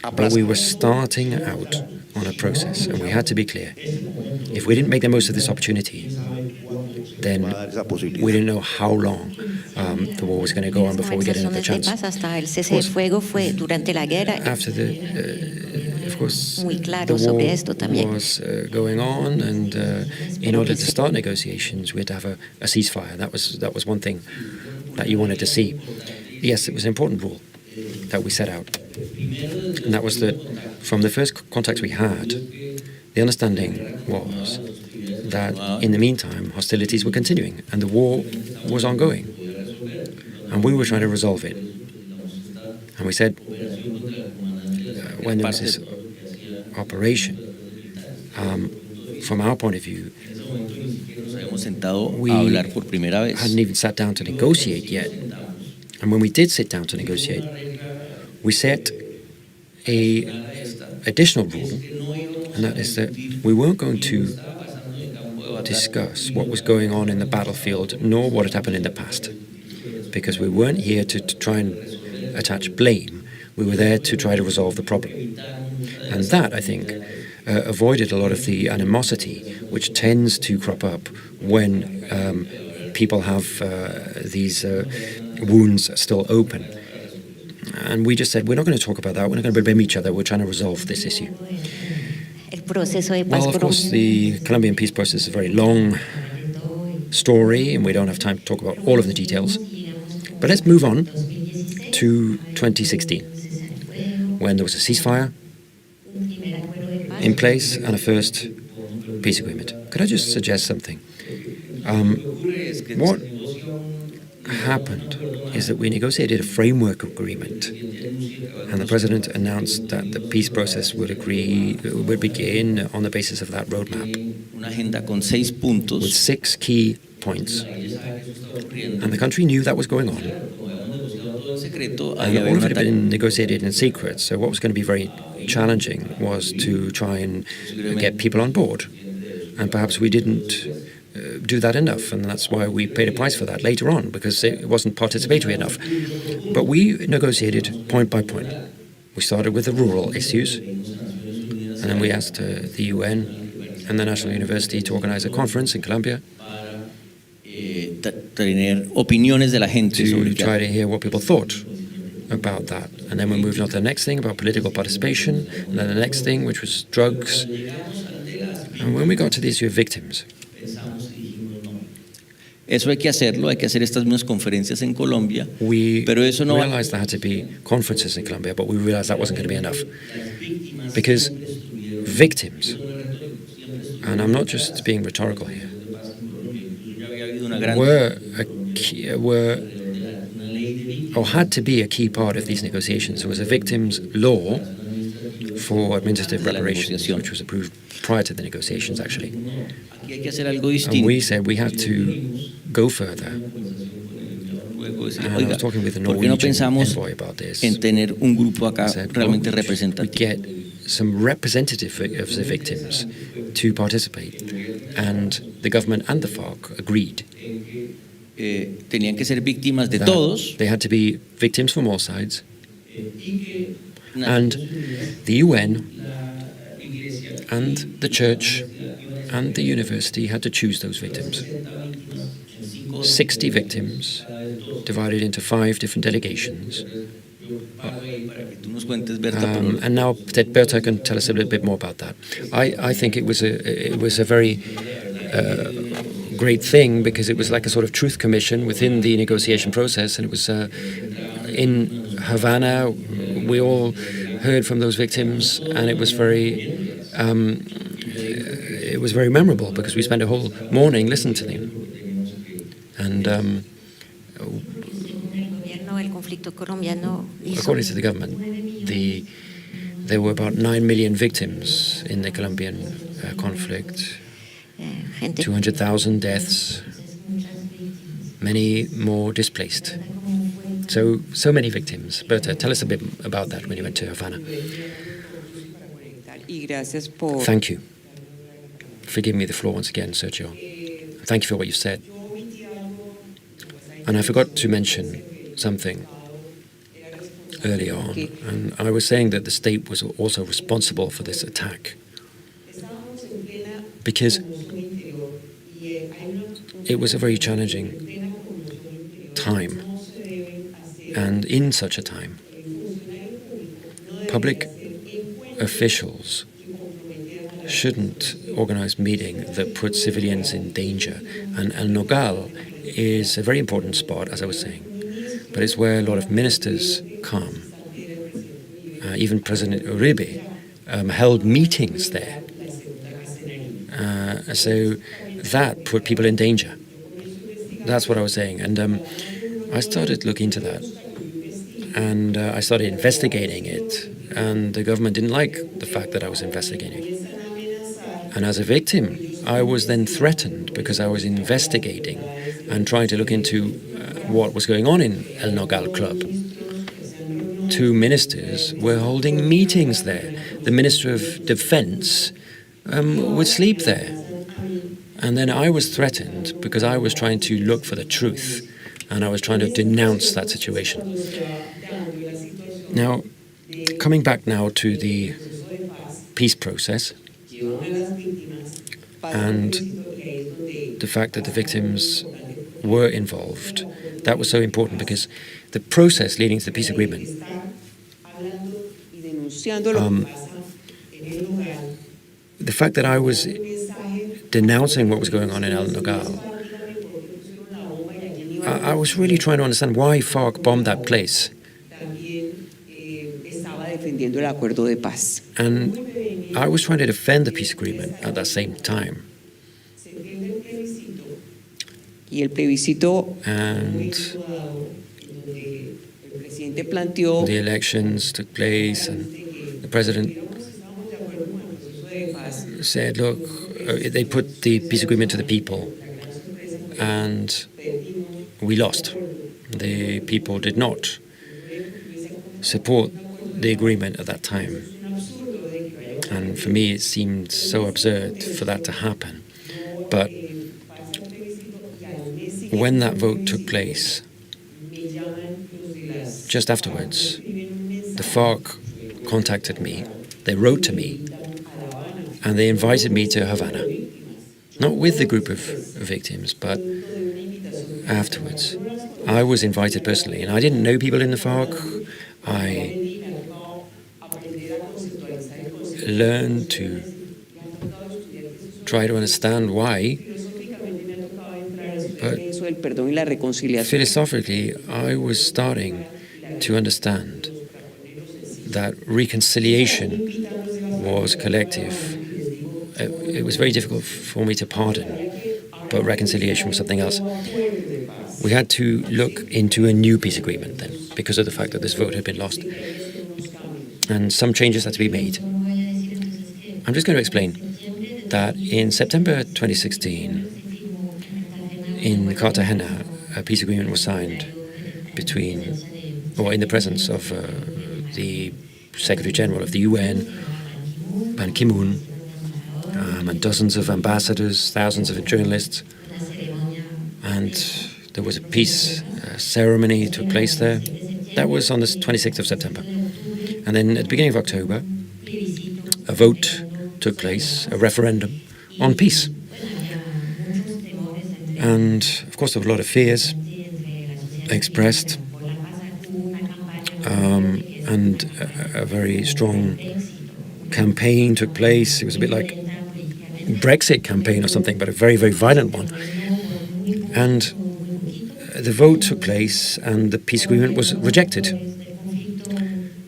But we were starting out on a process, and we had to be clear. If we didn't make the most of this opportunity, then we didn't know how long the war was going to go on before we get another chance. Of course, after of course, the war was going on, and in order to start negotiations, we had to have a ceasefire. That was one thing that you wanted to see. Yes, it was an important rule that we set out, and that was that from the first contacts we had, the understanding was that in the meantime, hostilities were continuing, and the war was ongoing, and we were trying to resolve it. And we said, when there was this operation, from our point of view, we hadn't even sat down to negotiate yet. And when we did sit down to negotiate, we set an additional rule, and that is that we weren't going to discuss what was going on in the battlefield, nor what had happened in the past, because we weren't here to try and attach blame. We were there to try to resolve the problem. And that, I think, avoided a lot of the animosity which tends to crop up when people have these wounds still open. And we just said, we're not going to talk about that. We're not going to blame each other. We're trying to resolve this issue. El proceso de paz Well, of course, the Colombian peace process is a very long story, and we don't have time to talk about all of the details. But let's move on to 2016, when there was a ceasefire in place and a first peace agreement. Could I just suggest something? What happened is that we negotiated a framework agreement, and the president announced that the peace process would begin on the basis of that roadmap Una agenda con 6 puntos. with 6 key points. And the country knew that was going on, Secreto, and había all of un it had been negotiated in secret. So what was going to be very challenging was to try and get people on board. And perhaps we didn't do that enough, and that's why we paid a price for that later on, because it wasn't participatory enough. But we negotiated point by point. We started with the rural issues, and then we asked the UN and the National University to organize a conference in Colombia tener opiniones de la gente to sobre try to hear what people thought about that. And then we moved on to the next thing about political participation, and then the next thing, which was drugs. And when we got to the issue of victims, Eso hay que hacerlo, hay que hacer estas mismas conferencias en Colombia, we pero eso no realized there had to be conferences in Colombia, but we realized that wasn't going to be enough. Because victims, and I'm not just being rhetorical here, were or had to be a key part of these negotiations. There was a victims law for administrative reparations, which was approved prior to the negotiations, actually. Aquí hay que hacer algo And distinto. we said we had to go further. And I was talking with the ¿Por qué no Norwegian pensamos envoy about this. en tener un grupo acá I said, realmente well, we representativo? get some representative of the victims to participate. And the government and the FARC agreed Tenían que ser víctimas de that todos. they had to be victims from all sides. And the UN and the church and the university had to choose those victims. 60 victims divided into 5 different delegations. Tú nos cuentes, Berta, por- And now Berta can tell us a little bit more about that. I think it was a very great thing, because it was like a sort of truth commission within the negotiation process, and it was in Havana. We all heard from those victims, and it was very memorable, because we spent a whole morning listening to them. And according to the government, there were about 9 million victims in the Colombian conflict, 200,000 deaths, many more displaced. So many victims. Berta, tell us a bit about that when you went to Havana. Y gracias por Thank you for giving me the floor once again, Sergio. Thank you for what you said. And I forgot to mention something early on, and I was saying that the state was also responsible for this attack, because it was a very challenging time, and in such a time, public officials shouldn't organize meeting that put civilians in danger. And El Nogal is a very important spot, as I was saying, but it's where a lot of ministers come. Even President Uribe held meetings there. So that put people in danger. That's what I was saying. And I started looking into that. And I started investigating it. And the government didn't like the fact that I was investigating. And as a victim, I was then threatened because I was investigating and trying to look into what was going on in El Nogal Club. 2 ministers were holding meetings there. The Minister of Defense would sleep there. And then I was threatened because I was trying to look for the truth, and I was trying to denounce that situation. Now, coming back now to the peace process and the fact that the victims were involved. That was so important because the process leading to the peace agreement, the fact that I was denouncing what was going on in El Nogal, I was really trying to understand why FARC bombed that place. And I was trying to defend the peace agreement at that same time. And the elections took place, and the president said, look, they put the peace agreement to the people, and we lost. The people did not support the agreement at that time. And for me, it seemed so absurd for that to happen. But when that vote took place, just afterwards, the FARC contacted me, they wrote to me, and they invited me to Havana. Not with the group of victims, but afterwards. I was invited personally, and I didn't know people in the FARC. I learned to try to understand why, but philosophically, I was starting to understand that reconciliation was collective. It was very difficult for me to pardon, but reconciliation was something else. We had to look into a new peace agreement then, because of the fact that this vote had been lost. And some changes had to be made. I'm just going to explain that in September 2016, in Cartagena, a peace agreement was signed between, or in the presence of the Secretary General of the UN, Ban Ki-moon, and dozens of ambassadors, thousands of journalists, and there was a peace ceremony that took place there. That was on the 26th of September. And then at the beginning of October, a vote took place, a referendum on peace. And of course there were a lot of fears expressed, and a very strong campaign took place. It was a bit like Brexit campaign or something, but a very, very violent one. And the vote took place and the peace agreement was rejected.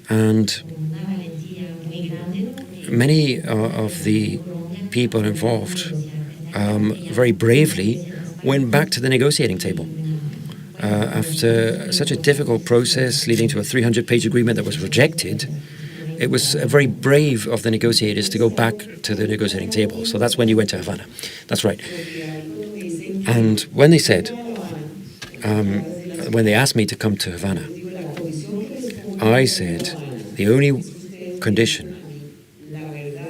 And many of the people involved very bravely went back to the negotiating table. After such a difficult process leading to a 300-page agreement that was rejected, it was very brave of the negotiators to go back to the negotiating table. So that's when you went to Havana. That's right. And when they said, when they asked me to come to Havana, I said, the only condition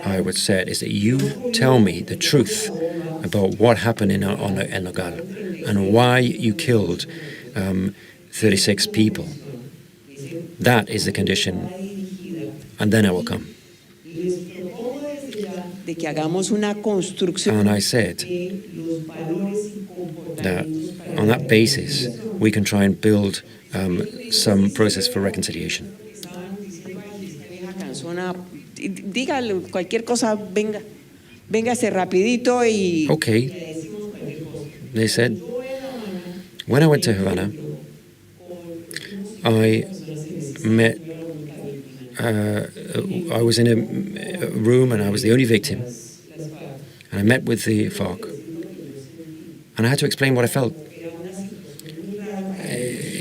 I would set is that you tell me the truth about what happened in El Nogal and why you killed 36 people. That is the condition, and then I will come. And I said that on that basis, we can try and build some process for reconciliation. Dígale cualquier cosa, véngase rapidito y... Okay, they said. When I went to Havana, I met, I was in a room and I was the only victim. And I met with the FARC. And I had to explain what I felt.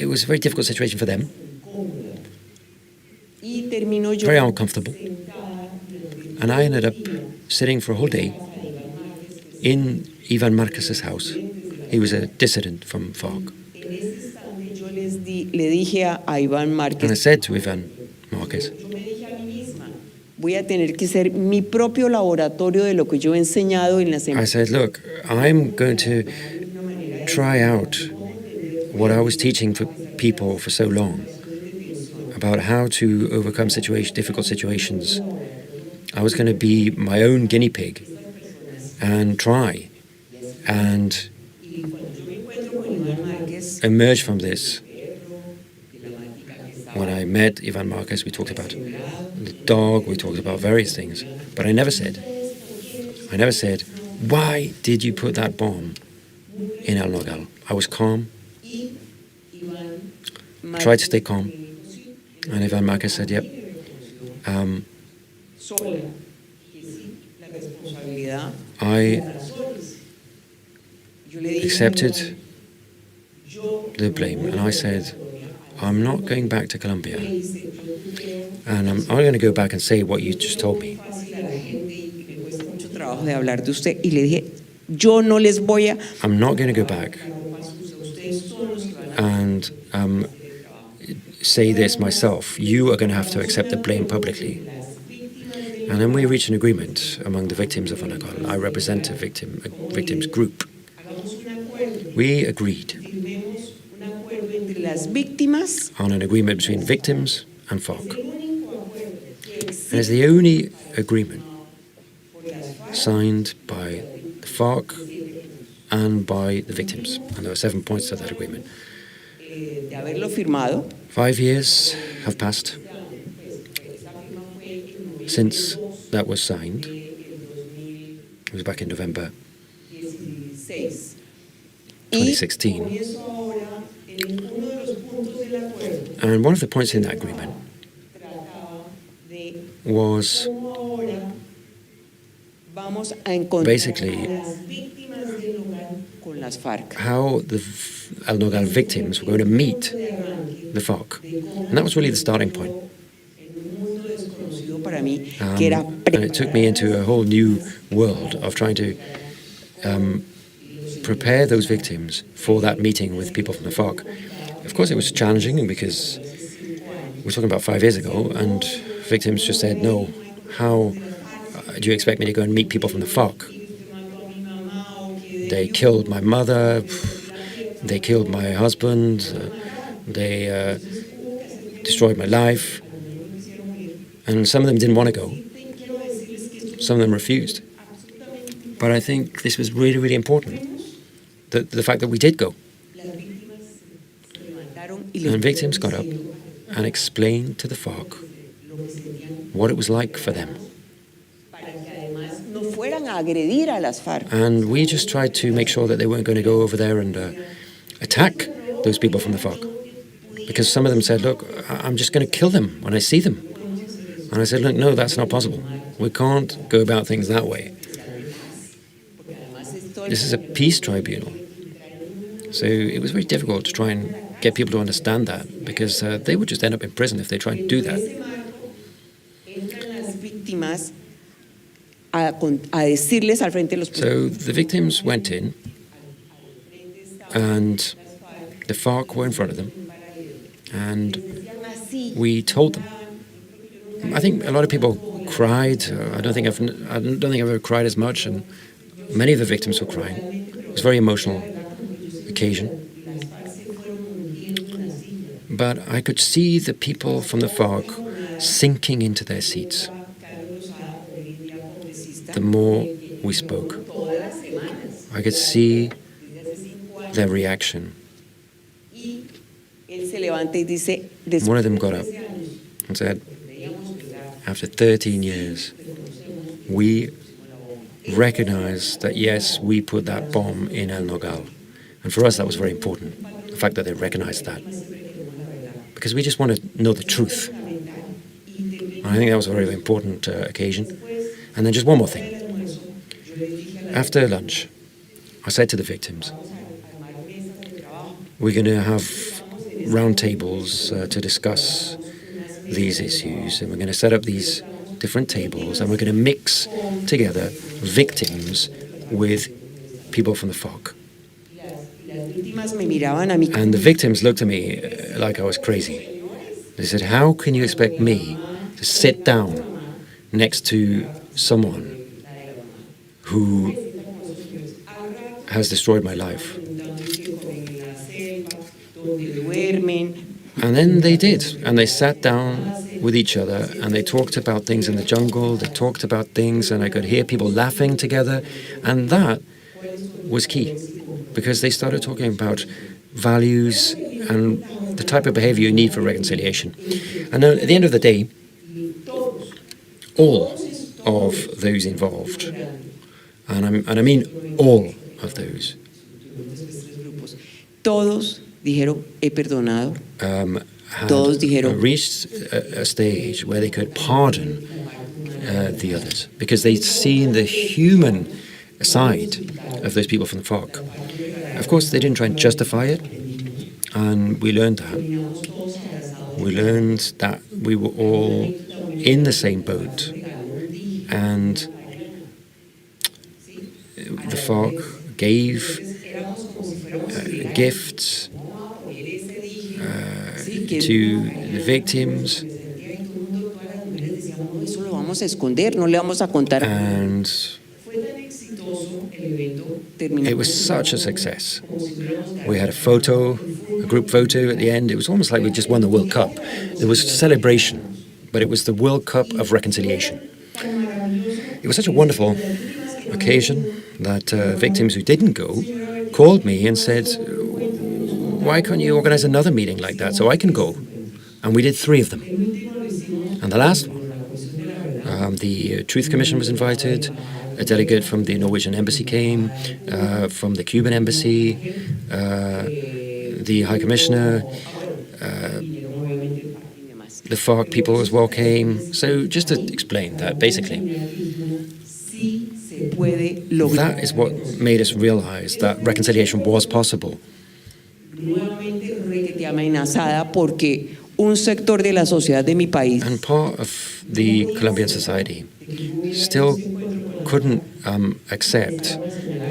It was a very difficult situation for them. Very uncomfortable. And I ended up sitting for a whole day in Iván Márquez's house. He was a dissident from FARC. And I said to Iván Márquez, I said, look, I'm going to try out what I was teaching for people for so long about how to overcome difficult situations. I was going to be my own guinea pig and try. And emerged from this, when I met Ivan Marquez, we talked about the dog, we talked about various things. But I never said, why did you put that bomb in El Nogal? I was calm. I tried to stay calm. And Ivan Marquez said, yep. I accepted the blame, and I said, I'm not going back to Colombia, and I'm not going to go back and say what you just told me. I'm not going to go back and say this myself. You are going to have to accept the blame publicly. And then we reached an agreement among the victims of El Nogal. I represent a victims group. We agreed on an agreement between victims and FARC. And it's the only agreement signed by the FARC and by the victims. And there were 7 points to that agreement. 5 years have passed since that was signed. It was back in November 2016. And one of the points in that agreement was basically how the El Nogal victims were going to meet the FARC. And that was really the starting point. And it took me into a whole new world of trying to prepare those victims for that meeting with people from the FARC. Of course, it was challenging because we're talking about 5 years ago, and victims just said, no, how do you expect me to go and meet people from the FARC? They killed my mother, they killed my husband, they destroyed my life. And some of them didn't want to go. Some of them refused. But I think this was really, really important, the fact that we did go. And victims got up and explained to the FARC what it was like for them. And we just tried to make sure that they weren't going to go over there and attack those people from the FARC. Because some of them said, look, I'm just going to kill them when I see them. And I said, look, no, that's not possible. We can't go about things that way. This is a peace tribunal. So it was very difficult to try and get people to understand that, because they would just end up in prison if they tried to do that. So the victims went in, and the FARC were in front of them, and we told them. I think a lot of people cried. I don't think I've ever cried as much, and many of the victims were crying. It was a very emotional occasion. But I could see the people from the FARC sinking into their seats the more we spoke. I could see their reaction. One of them got up and said, after 13 years, we recognize that, yes, we put that bomb in El Nogal. And for us, that was very important, the fact that they recognized that. Because we just want to know the truth. And I think that was a very important occasion. And then just one more thing. After lunch, I said to the victims, we're going to have round tables to discuss these issues, and we're going to set up these different tables, and we're going to mix together victims with people from the FARC. And the victims looked at me like I was crazy. They said, how can you expect me to sit down next to someone who has destroyed my life? And then they did, and they sat down with each other, and they talked about things in the jungle, they talked about things, and I could hear people laughing together, and that was key, because they started talking about values, and the type of behavior you need for reconciliation. And at the end of the day, all of those involved, and I mean all of those, Todos dijeron, he perdonado. had reached a stage where they could pardon the others because they'd seen the human side of those people from the FARC. Of course, they didn't try and justify it, and we learned that. We learned that we were all in the same boat, and the FARC gave gifts to the victims, Eso lo vamos a esconder, no le vamos a contar. and it was such a success. We had a photo, a group photo at the end. It was almost like we just won the World Cup. There was celebration, but it was the World Cup of reconciliation. It was such a wonderful occasion that victims who didn't go called me and said, why can't you organize another meeting like that so I can go? And we did 3 of them. And the last one, the Truth Commission was invited, a delegate from the Norwegian embassy came, from the Cuban embassy, the High Commissioner, the FARC people as well came. So just to explain that, basically, that is what made us realize that reconciliation was possible. Amenazada porque un sector de la sociedad de mi país And part of the Colombian society still couldn't accept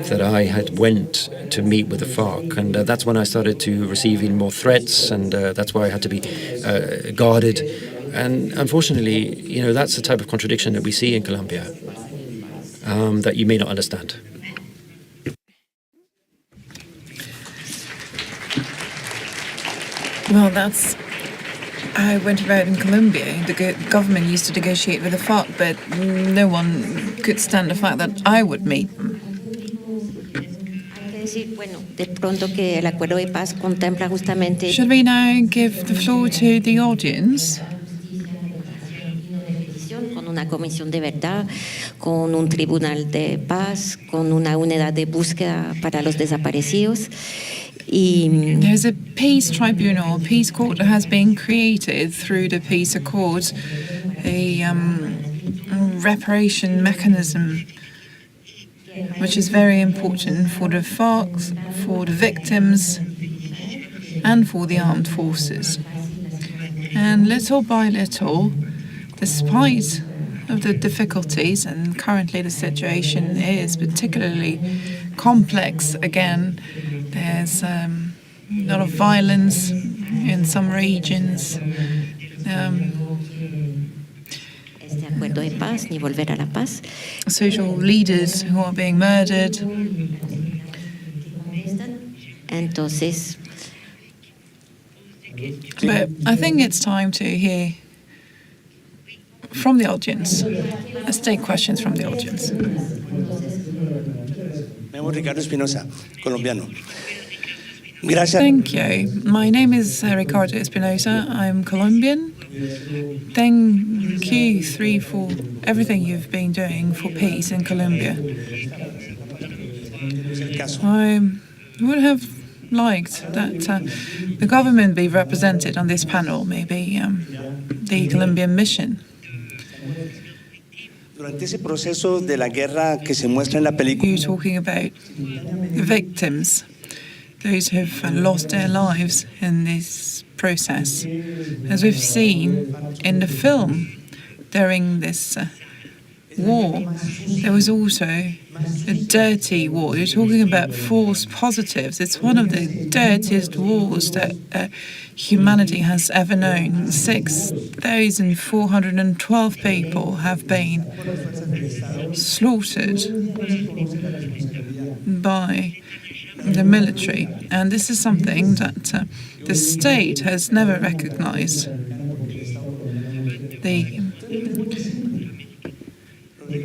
that I had went to meet with the FARC, and that's when I started to receive even more threats, and that's why I had to be guarded. And unfortunately, you know, that's the type of contradiction that we see in Colombia that you may not understand. Well, that's how it went about in Colombia. The government used to negotiate with the FARC, but no one could stand the fact that I would meet them. Should we now give the floor to the audience? Con una comisión de verdad, con un tribunal de paz, con una unidad de búsqueda para los desaparecidos. There's a peace tribunal, a peace court that has been created through the peace accord, a reparation mechanism, which is very important for the FARC, for the victims, and for the armed forces. And little by little, despite of the difficulties, and currently the situation is particularly complex again, there's a lot of violence in some regions. Social leaders who are being murdered. But I think it's time to hear from the audience. Let's take questions from the audience. Thank you. My name is Ricardo Espinosa. I'm Colombian. Thank you, for everything you've been doing for peace in Colombia. I would have liked that the government be represented on this panel, maybe the Colombian mission. Durante ese proceso de la guerra que se muestra en la película. You're talking about the victims, those who've lost their lives in this process. As we've seen in the film, during this war, there was also a dirty war. You're talking about false positives. It's one of the dirtiest wars that humanity has ever known. 6,412 people have been slaughtered by the military. And this is something that the state has never recognized. The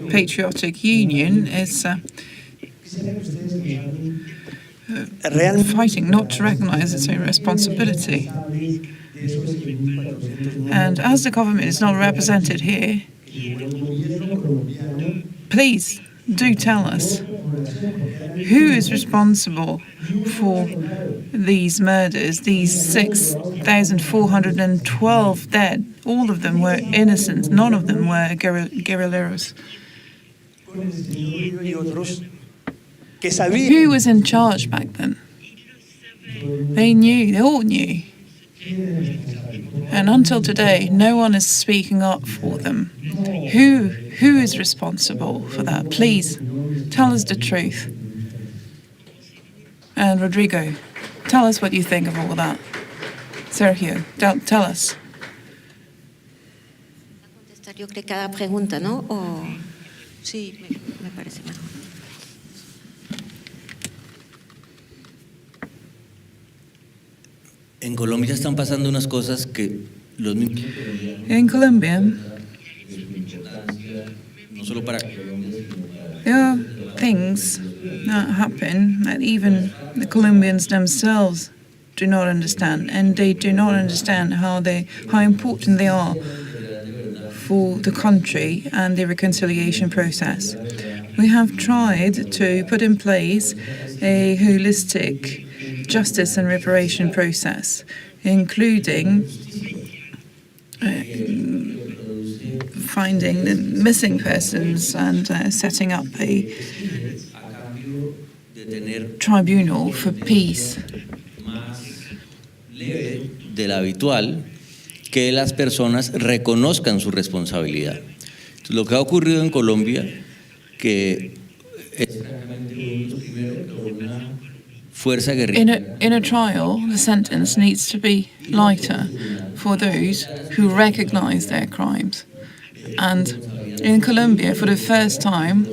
Patriotic Union is fighting not to recognize its own responsibility. And as the government is not represented here, please do tell us who is responsible for these murders, these 6,412 dead. All of them were innocent, none of them were guerrilleros. Who was in charge back then? They knew, they all knew. And until today, no one is speaking up for them. Who is responsible for that? Please, tell us the truth. And Rodrigo, tell us what you think of all of that. Sergio, tell us. Contestar yo creo cada pregunta, ¿no? O sí, me parece mejor. En Colombia están pasando unas cosas que los mismos In Colombia, no solo para there are things that happen that even the Colombians themselves do not understand, and they do not understand how important they are for the country and the reconciliation process. We have tried to put in place a holistic justice and reparation process, including finding the missing persons and setting up a tribunal for peace. de la habitual, que las personas reconozcan su responsabilidad. Entonces, lo que ha ocurrido en Colombia, que es una fuerza guerrilla. In a trial, the sentence needs to be lighter for those who recognize their crimes. And in Colombia, for the first time,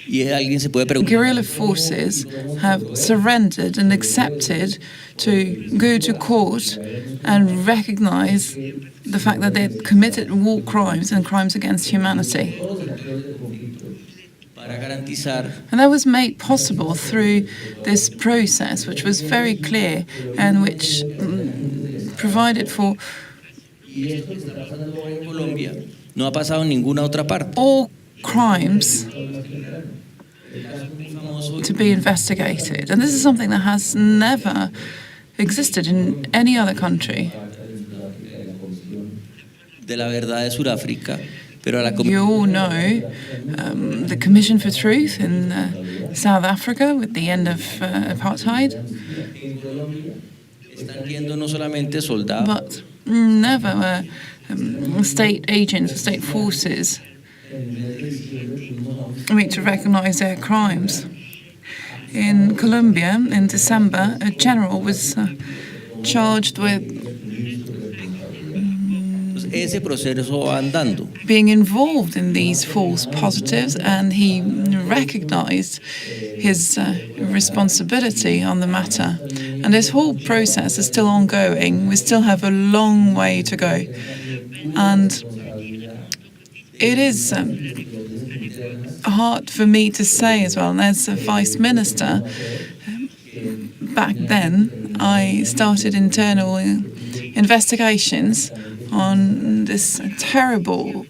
Y alguien se puede preguntar, guerrilla forces have surrendered and accepted to go to court and recognize the fact that they've committed war crimes and crimes against humanity. para garantizar And that was made possible through this process, which was very clear and which provided for en Colombia no ha pasado en ninguna otra parte. all crimes to be investigated. And this is something that has never existed in any other country. De la verdad de Sudáfrica, pero a la You all know the Commission for Truth in South Africa with the end of apartheid, están yendo no solamente soldados, but never state agents or state forces to recognize their crimes. In Colombia, in December, a general was charged with ese proceso va andando. being involved in these false positives, and he recognized his responsibility on the matter. And this whole process is still ongoing. We still have a long way to go. And it is hard for me to say as well. And as a vice minister, back then, I started internal investigations on these terrible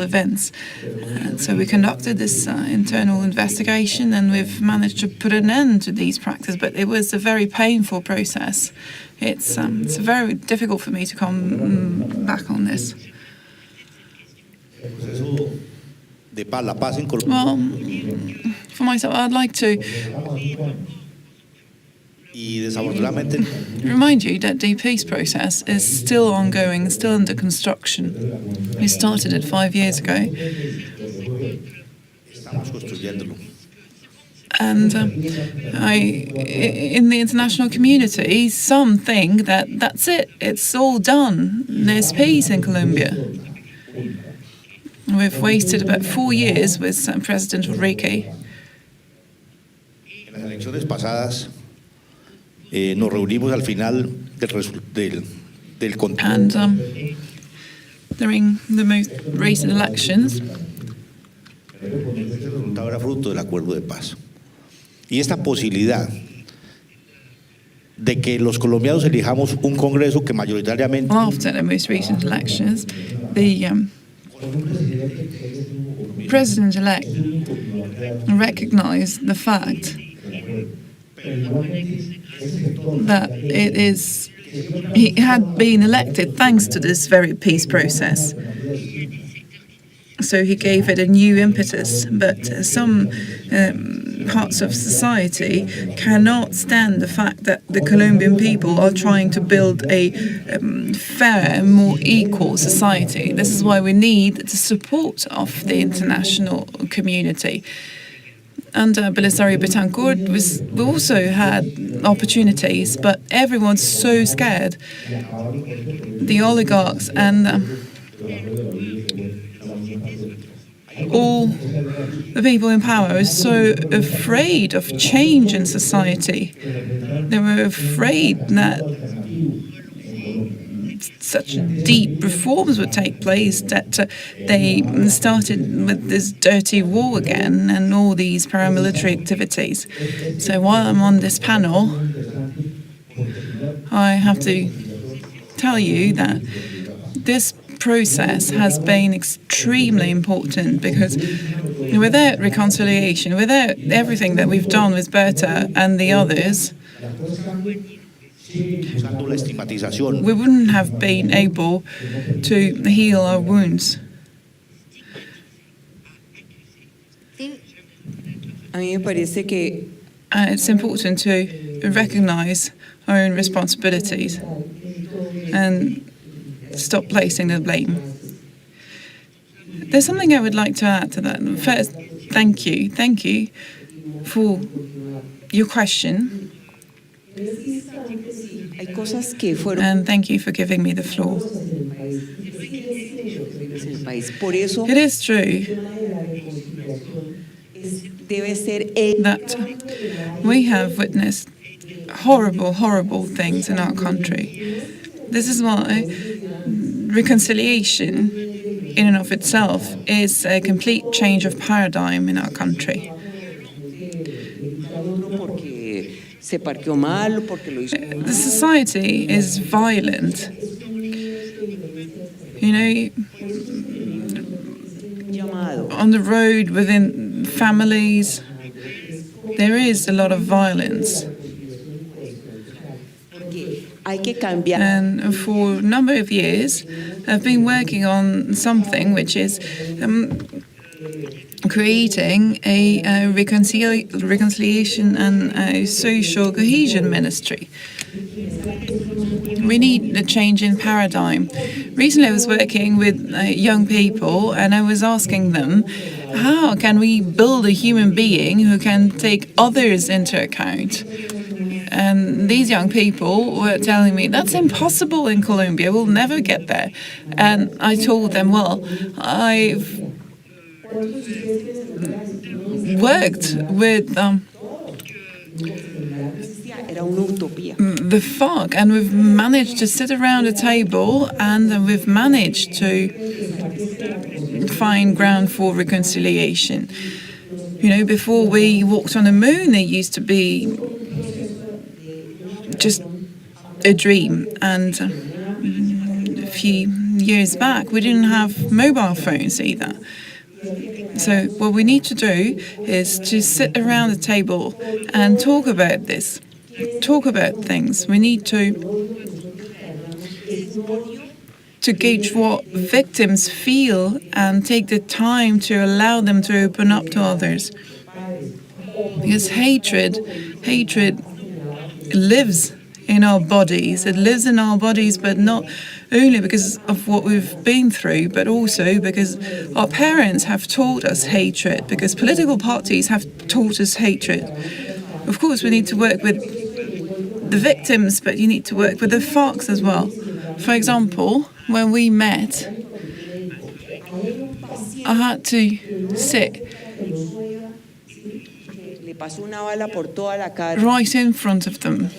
events. And so we conducted this internal investigation, and we've managed to put an end to these practices. But it was a very painful process. It's very difficult for me to come back on this. Well, for myself, I'd like to remind you that the peace process is still ongoing, still under construction. We started it 5 years ago. And in the international community, some think that that's it, it's all done. There's peace in Colombia. We've wasted about 4 years with President Rodrigo. En las elecciones pasadas nos reunimos al final del And during the most recent elections, Este resultado era fruto del acuerdo de paz. Y esta posibilidad de que los colombianos elijamos un Congreso que mayoritariamente After the most recent elections, the president-elect recognized the fact that he had been elected thanks to this very peace process. So he gave it a new impetus, but some parts of society cannot stand the fact that the Colombian people are trying to build a fair, more equal society. This is why we need the support of the international community. Under Belisario Betancourt, we also had opportunities, but everyone's so scared. The oligarchs and all the people in power are so afraid of change in society. They were afraid that such deep reforms would take place that they started with this dirty war again and all these paramilitary activities. So while I'm on this panel, I have to tell you that this process has been extremely important, because without reconciliation, without everything that we've done with Berta and the others, we wouldn't have been able to heal our wounds. A mí me parece que It's important to recognize our own responsibilities and stop placing the blame. There's something I would like to add to that. First, thank you for your question, hay cosas que fueron and thank you for giving me the floor. en el país. Por eso It is true debe ser that we have witnessed horrible things in our country. This is why reconciliation in and of itself is a complete change of paradigm in our country. porque se parqueó mal, porque lo hizo. The society is violent. You know, Llamado. on the road, within families, there is a lot of violence. Hay que cambiar. And for a number of years, I've been working on something which is creating a reconciliation and a social cohesion ministry. We need a change in paradigm. Recently, I was working with young people, and I was asking them, how can we build a human being who can take others into account? And these young people were telling me, that's impossible in Colombia, we'll never get there. And I told them, well, I've worked with Era una utopía. the FARC, and we've managed to sit around a table, and we've managed to find ground for reconciliation. You know, before we walked on the moon, there used to be just a dream, and a few years back we didn't have mobile phones either. So what we need to do is to sit around the table and talk about this, talk about things. We need to gauge what victims feel and take the time to allow them to open up to others. Because hatred lives in our bodies. It lives in our bodies, but not only because of what we've been through, but also because our parents have taught us hatred, because political parties have taught us hatred. Of course, we need to work with the victims, but you need to work with the FARC as well. For example, when we met, I had to sit Le pasó una bala por toda la cara. right in front of them.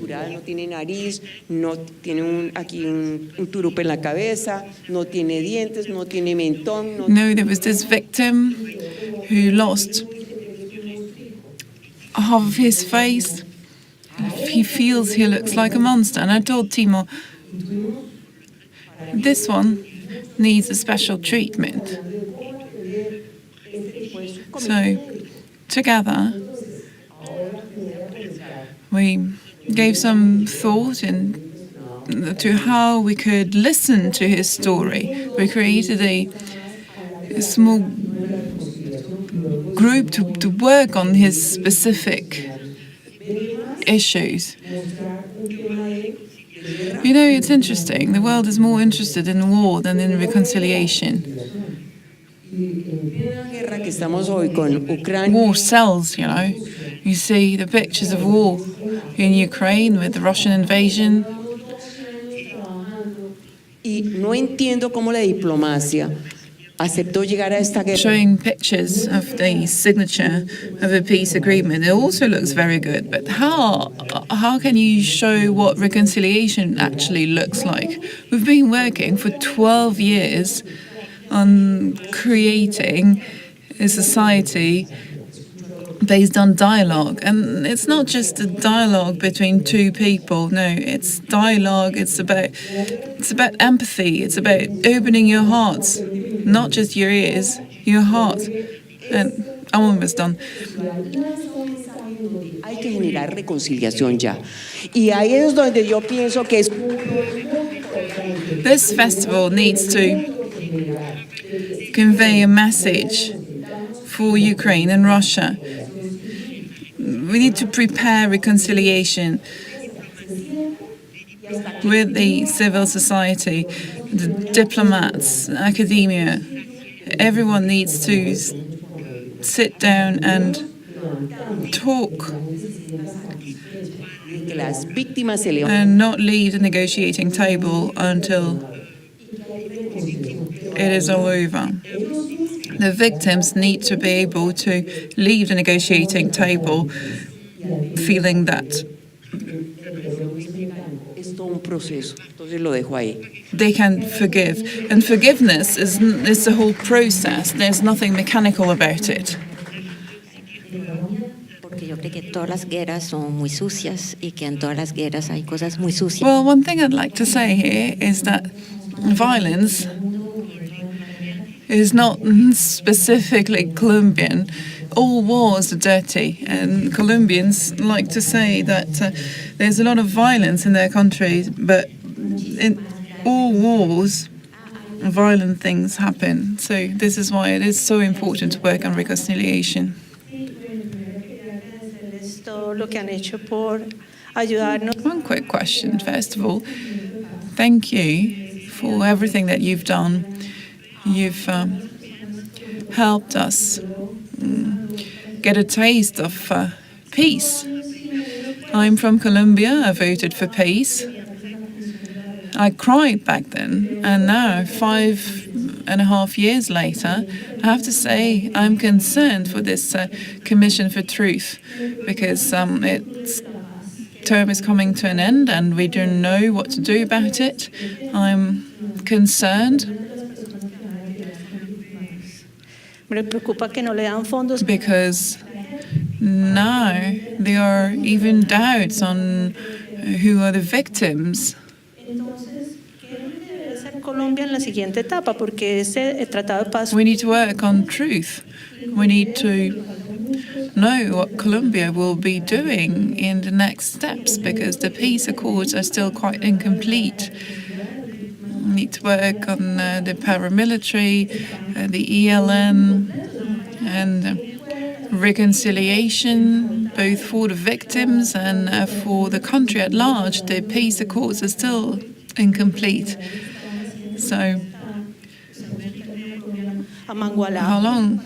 torturada, no tiene nariz, no tiene aquí un turupe en la cabeza, no tiene dientes, no tiene mentón. No, there was this victim who lost half of his face. He feels he looks like a monster. And I told Timo, this one needs a special treatment. So, together, we gave some thought to how we could listen to his story. We created a small group to work on his specific issues. You know, it's interesting. The world is more interested in war than in reconciliation. War sells, you know. You see the pictures of war in Ukraine with the Russian invasion. Y no entiendo cómo la diplomacia aceptó llegar a esta guerra. Showing pictures of the signature of a peace agreement, it also looks very good. But how can you show what reconciliation actually looks like? We've been working for 12 years on creating a society based on dialogue. And it's not just a dialogue between two people. No, it's dialogue. It's about empathy. It's about opening your hearts, not just your ears, your heart. And I'm almost done. Hay que generar reconciliación ya. Y ahí es donde yo pienso que es. This festival needs to convey a message for Ukraine and Russia. We need to prepare reconciliation with the civil society, the diplomats, academia. Everyone needs to sit down and talk and not leave the negotiating table until it is all over. The victims need to be able to leave the negotiating table feeling that they can forgive. And forgiveness is the whole process. There's nothing mechanical about it. Well, one thing I'd like to say here is that violence is not specifically Colombian. All wars are dirty, and Colombians like to say that there's a lot of violence in their country, but in all wars, violent things happen. So this is why it is so important to work on reconciliation. One quick question, first of all. Thank you for everything that you've done. You've helped us get a taste of peace. I'm from Colombia. I voted for peace. I cried back then, and now, 5.5 years later, I have to say I'm concerned for this Commission for Truth, because its term is coming to an end and we don't know what to do about it. I'm concerned because now there are even doubts on who are the victims. We need to work on truth. We need to know what Colombia will be doing in the next steps, because the peace accords are still quite incomplete. We need to work on the paramilitary, the ELN, and reconciliation, both for the victims and for the country at large. The peace accords are still incomplete. So, how long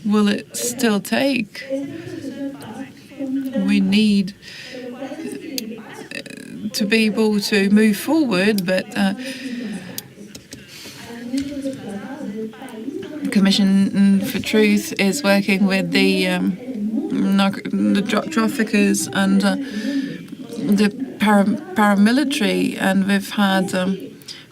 will it still take? We need to be able to move forward, but Commission for Truth is working with the drug traffickers and the paramilitary, and we've had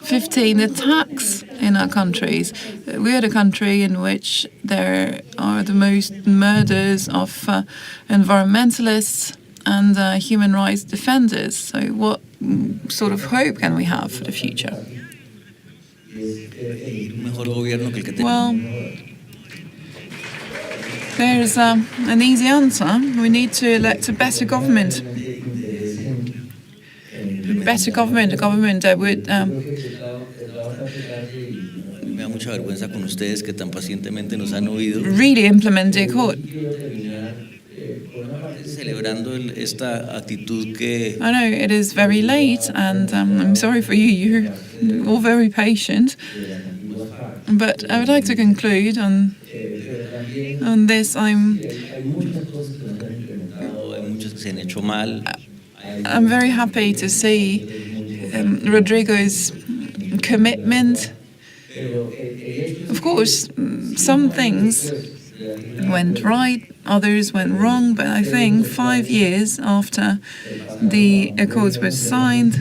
15 attacks in our countries. We are the country in which there are the most murders of environmentalists and human rights defenders. So what sort of hope can we have for the future? Well, there's an easy answer. We need to elect a better government. A government that would Me da mucha vergüenza con ustedes que tan pacientemente nos han oído. Really implement the accord. Celebrando esta actitud que. I know it is very late, and I'm sorry for you. You're all very patient. But I would like to conclude on this. I'm very happy to see Rodrigo's commitment. Of course, some things went right, others went wrong, but I think 5 years after the accords were signed,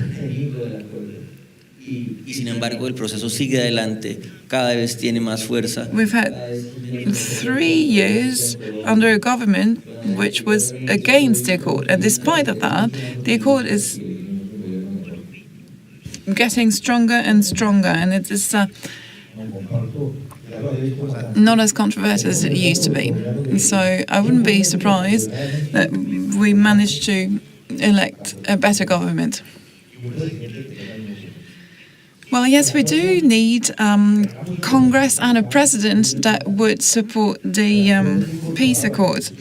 y sin embargo el proceso sigue adelante, cada vez tiene más fuerza. We've had 3 years under a government which was against the accord, and despite of that, the accord is getting stronger and stronger, and it is not as controversial as it used to be. So I wouldn't be surprised that we managed to elect a better government. Well, yes, we do need Congress and a president that would support the peace accords.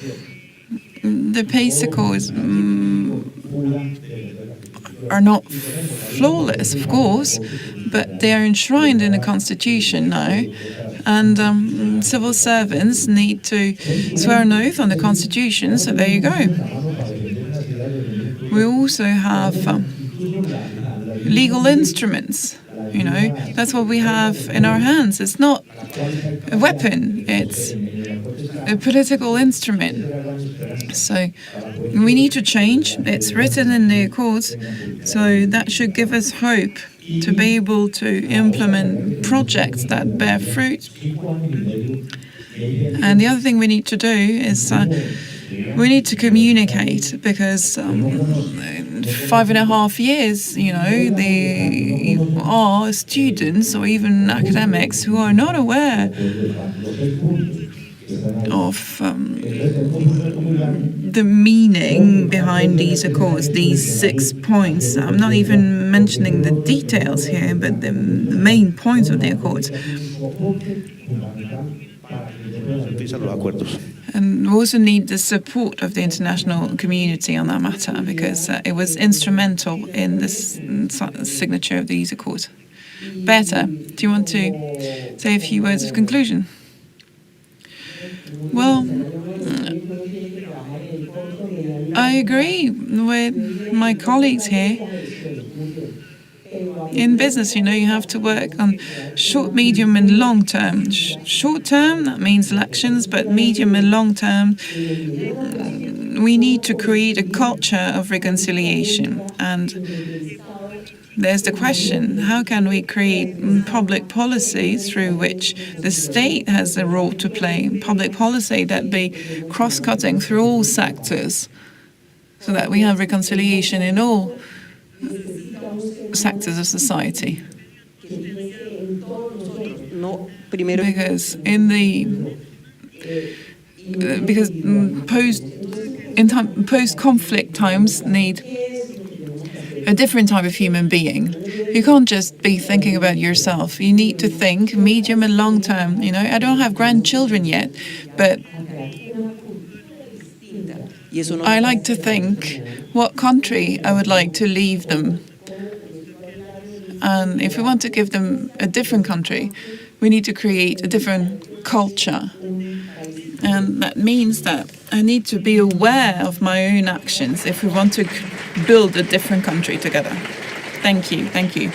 The peace accords are not flawless, of course, but they are enshrined in the constitution now, and civil servants need to swear an oath on the constitution, so there you go. We also have legal instruments. You know, that's what we have in our hands. It's not a weapon, it's a political instrument. So we need to change. It's written in the accords, so that should give us hope to be able to implement projects that bear fruit. And the other thing we need to do is we need to communicate, because 5.5 years, you know, there are students or even academics who are not aware of the meaning behind these accords, these 6 points. I'm not even mentioning the details here, but the main points of the accords. And we also need the support of the international community on that matter, because it was instrumental in the signature of these accords. Beata, do you want to say a few words of conclusion? Well, I agree with my colleagues here. In business, you know, you have to work on short, medium, and long term. Short term, that means elections, but medium and long term, we need to create a culture of reconciliation. And there's the question, how can we create public policy through which the state has a role to play, public policy that be cross-cutting through all sectors, so that we have reconciliation in all sectors of society? Because post-conflict times need a different type of human being. You can't just be thinking about yourself. You need to think medium and long term. You know, I don't have grandchildren yet, but I like to think what country I would like to leave them. And if we want to give them a different country, we need to create a different culture. And that means that I need to be aware of my own actions if we want to build a different country together. Thank you. Thank you.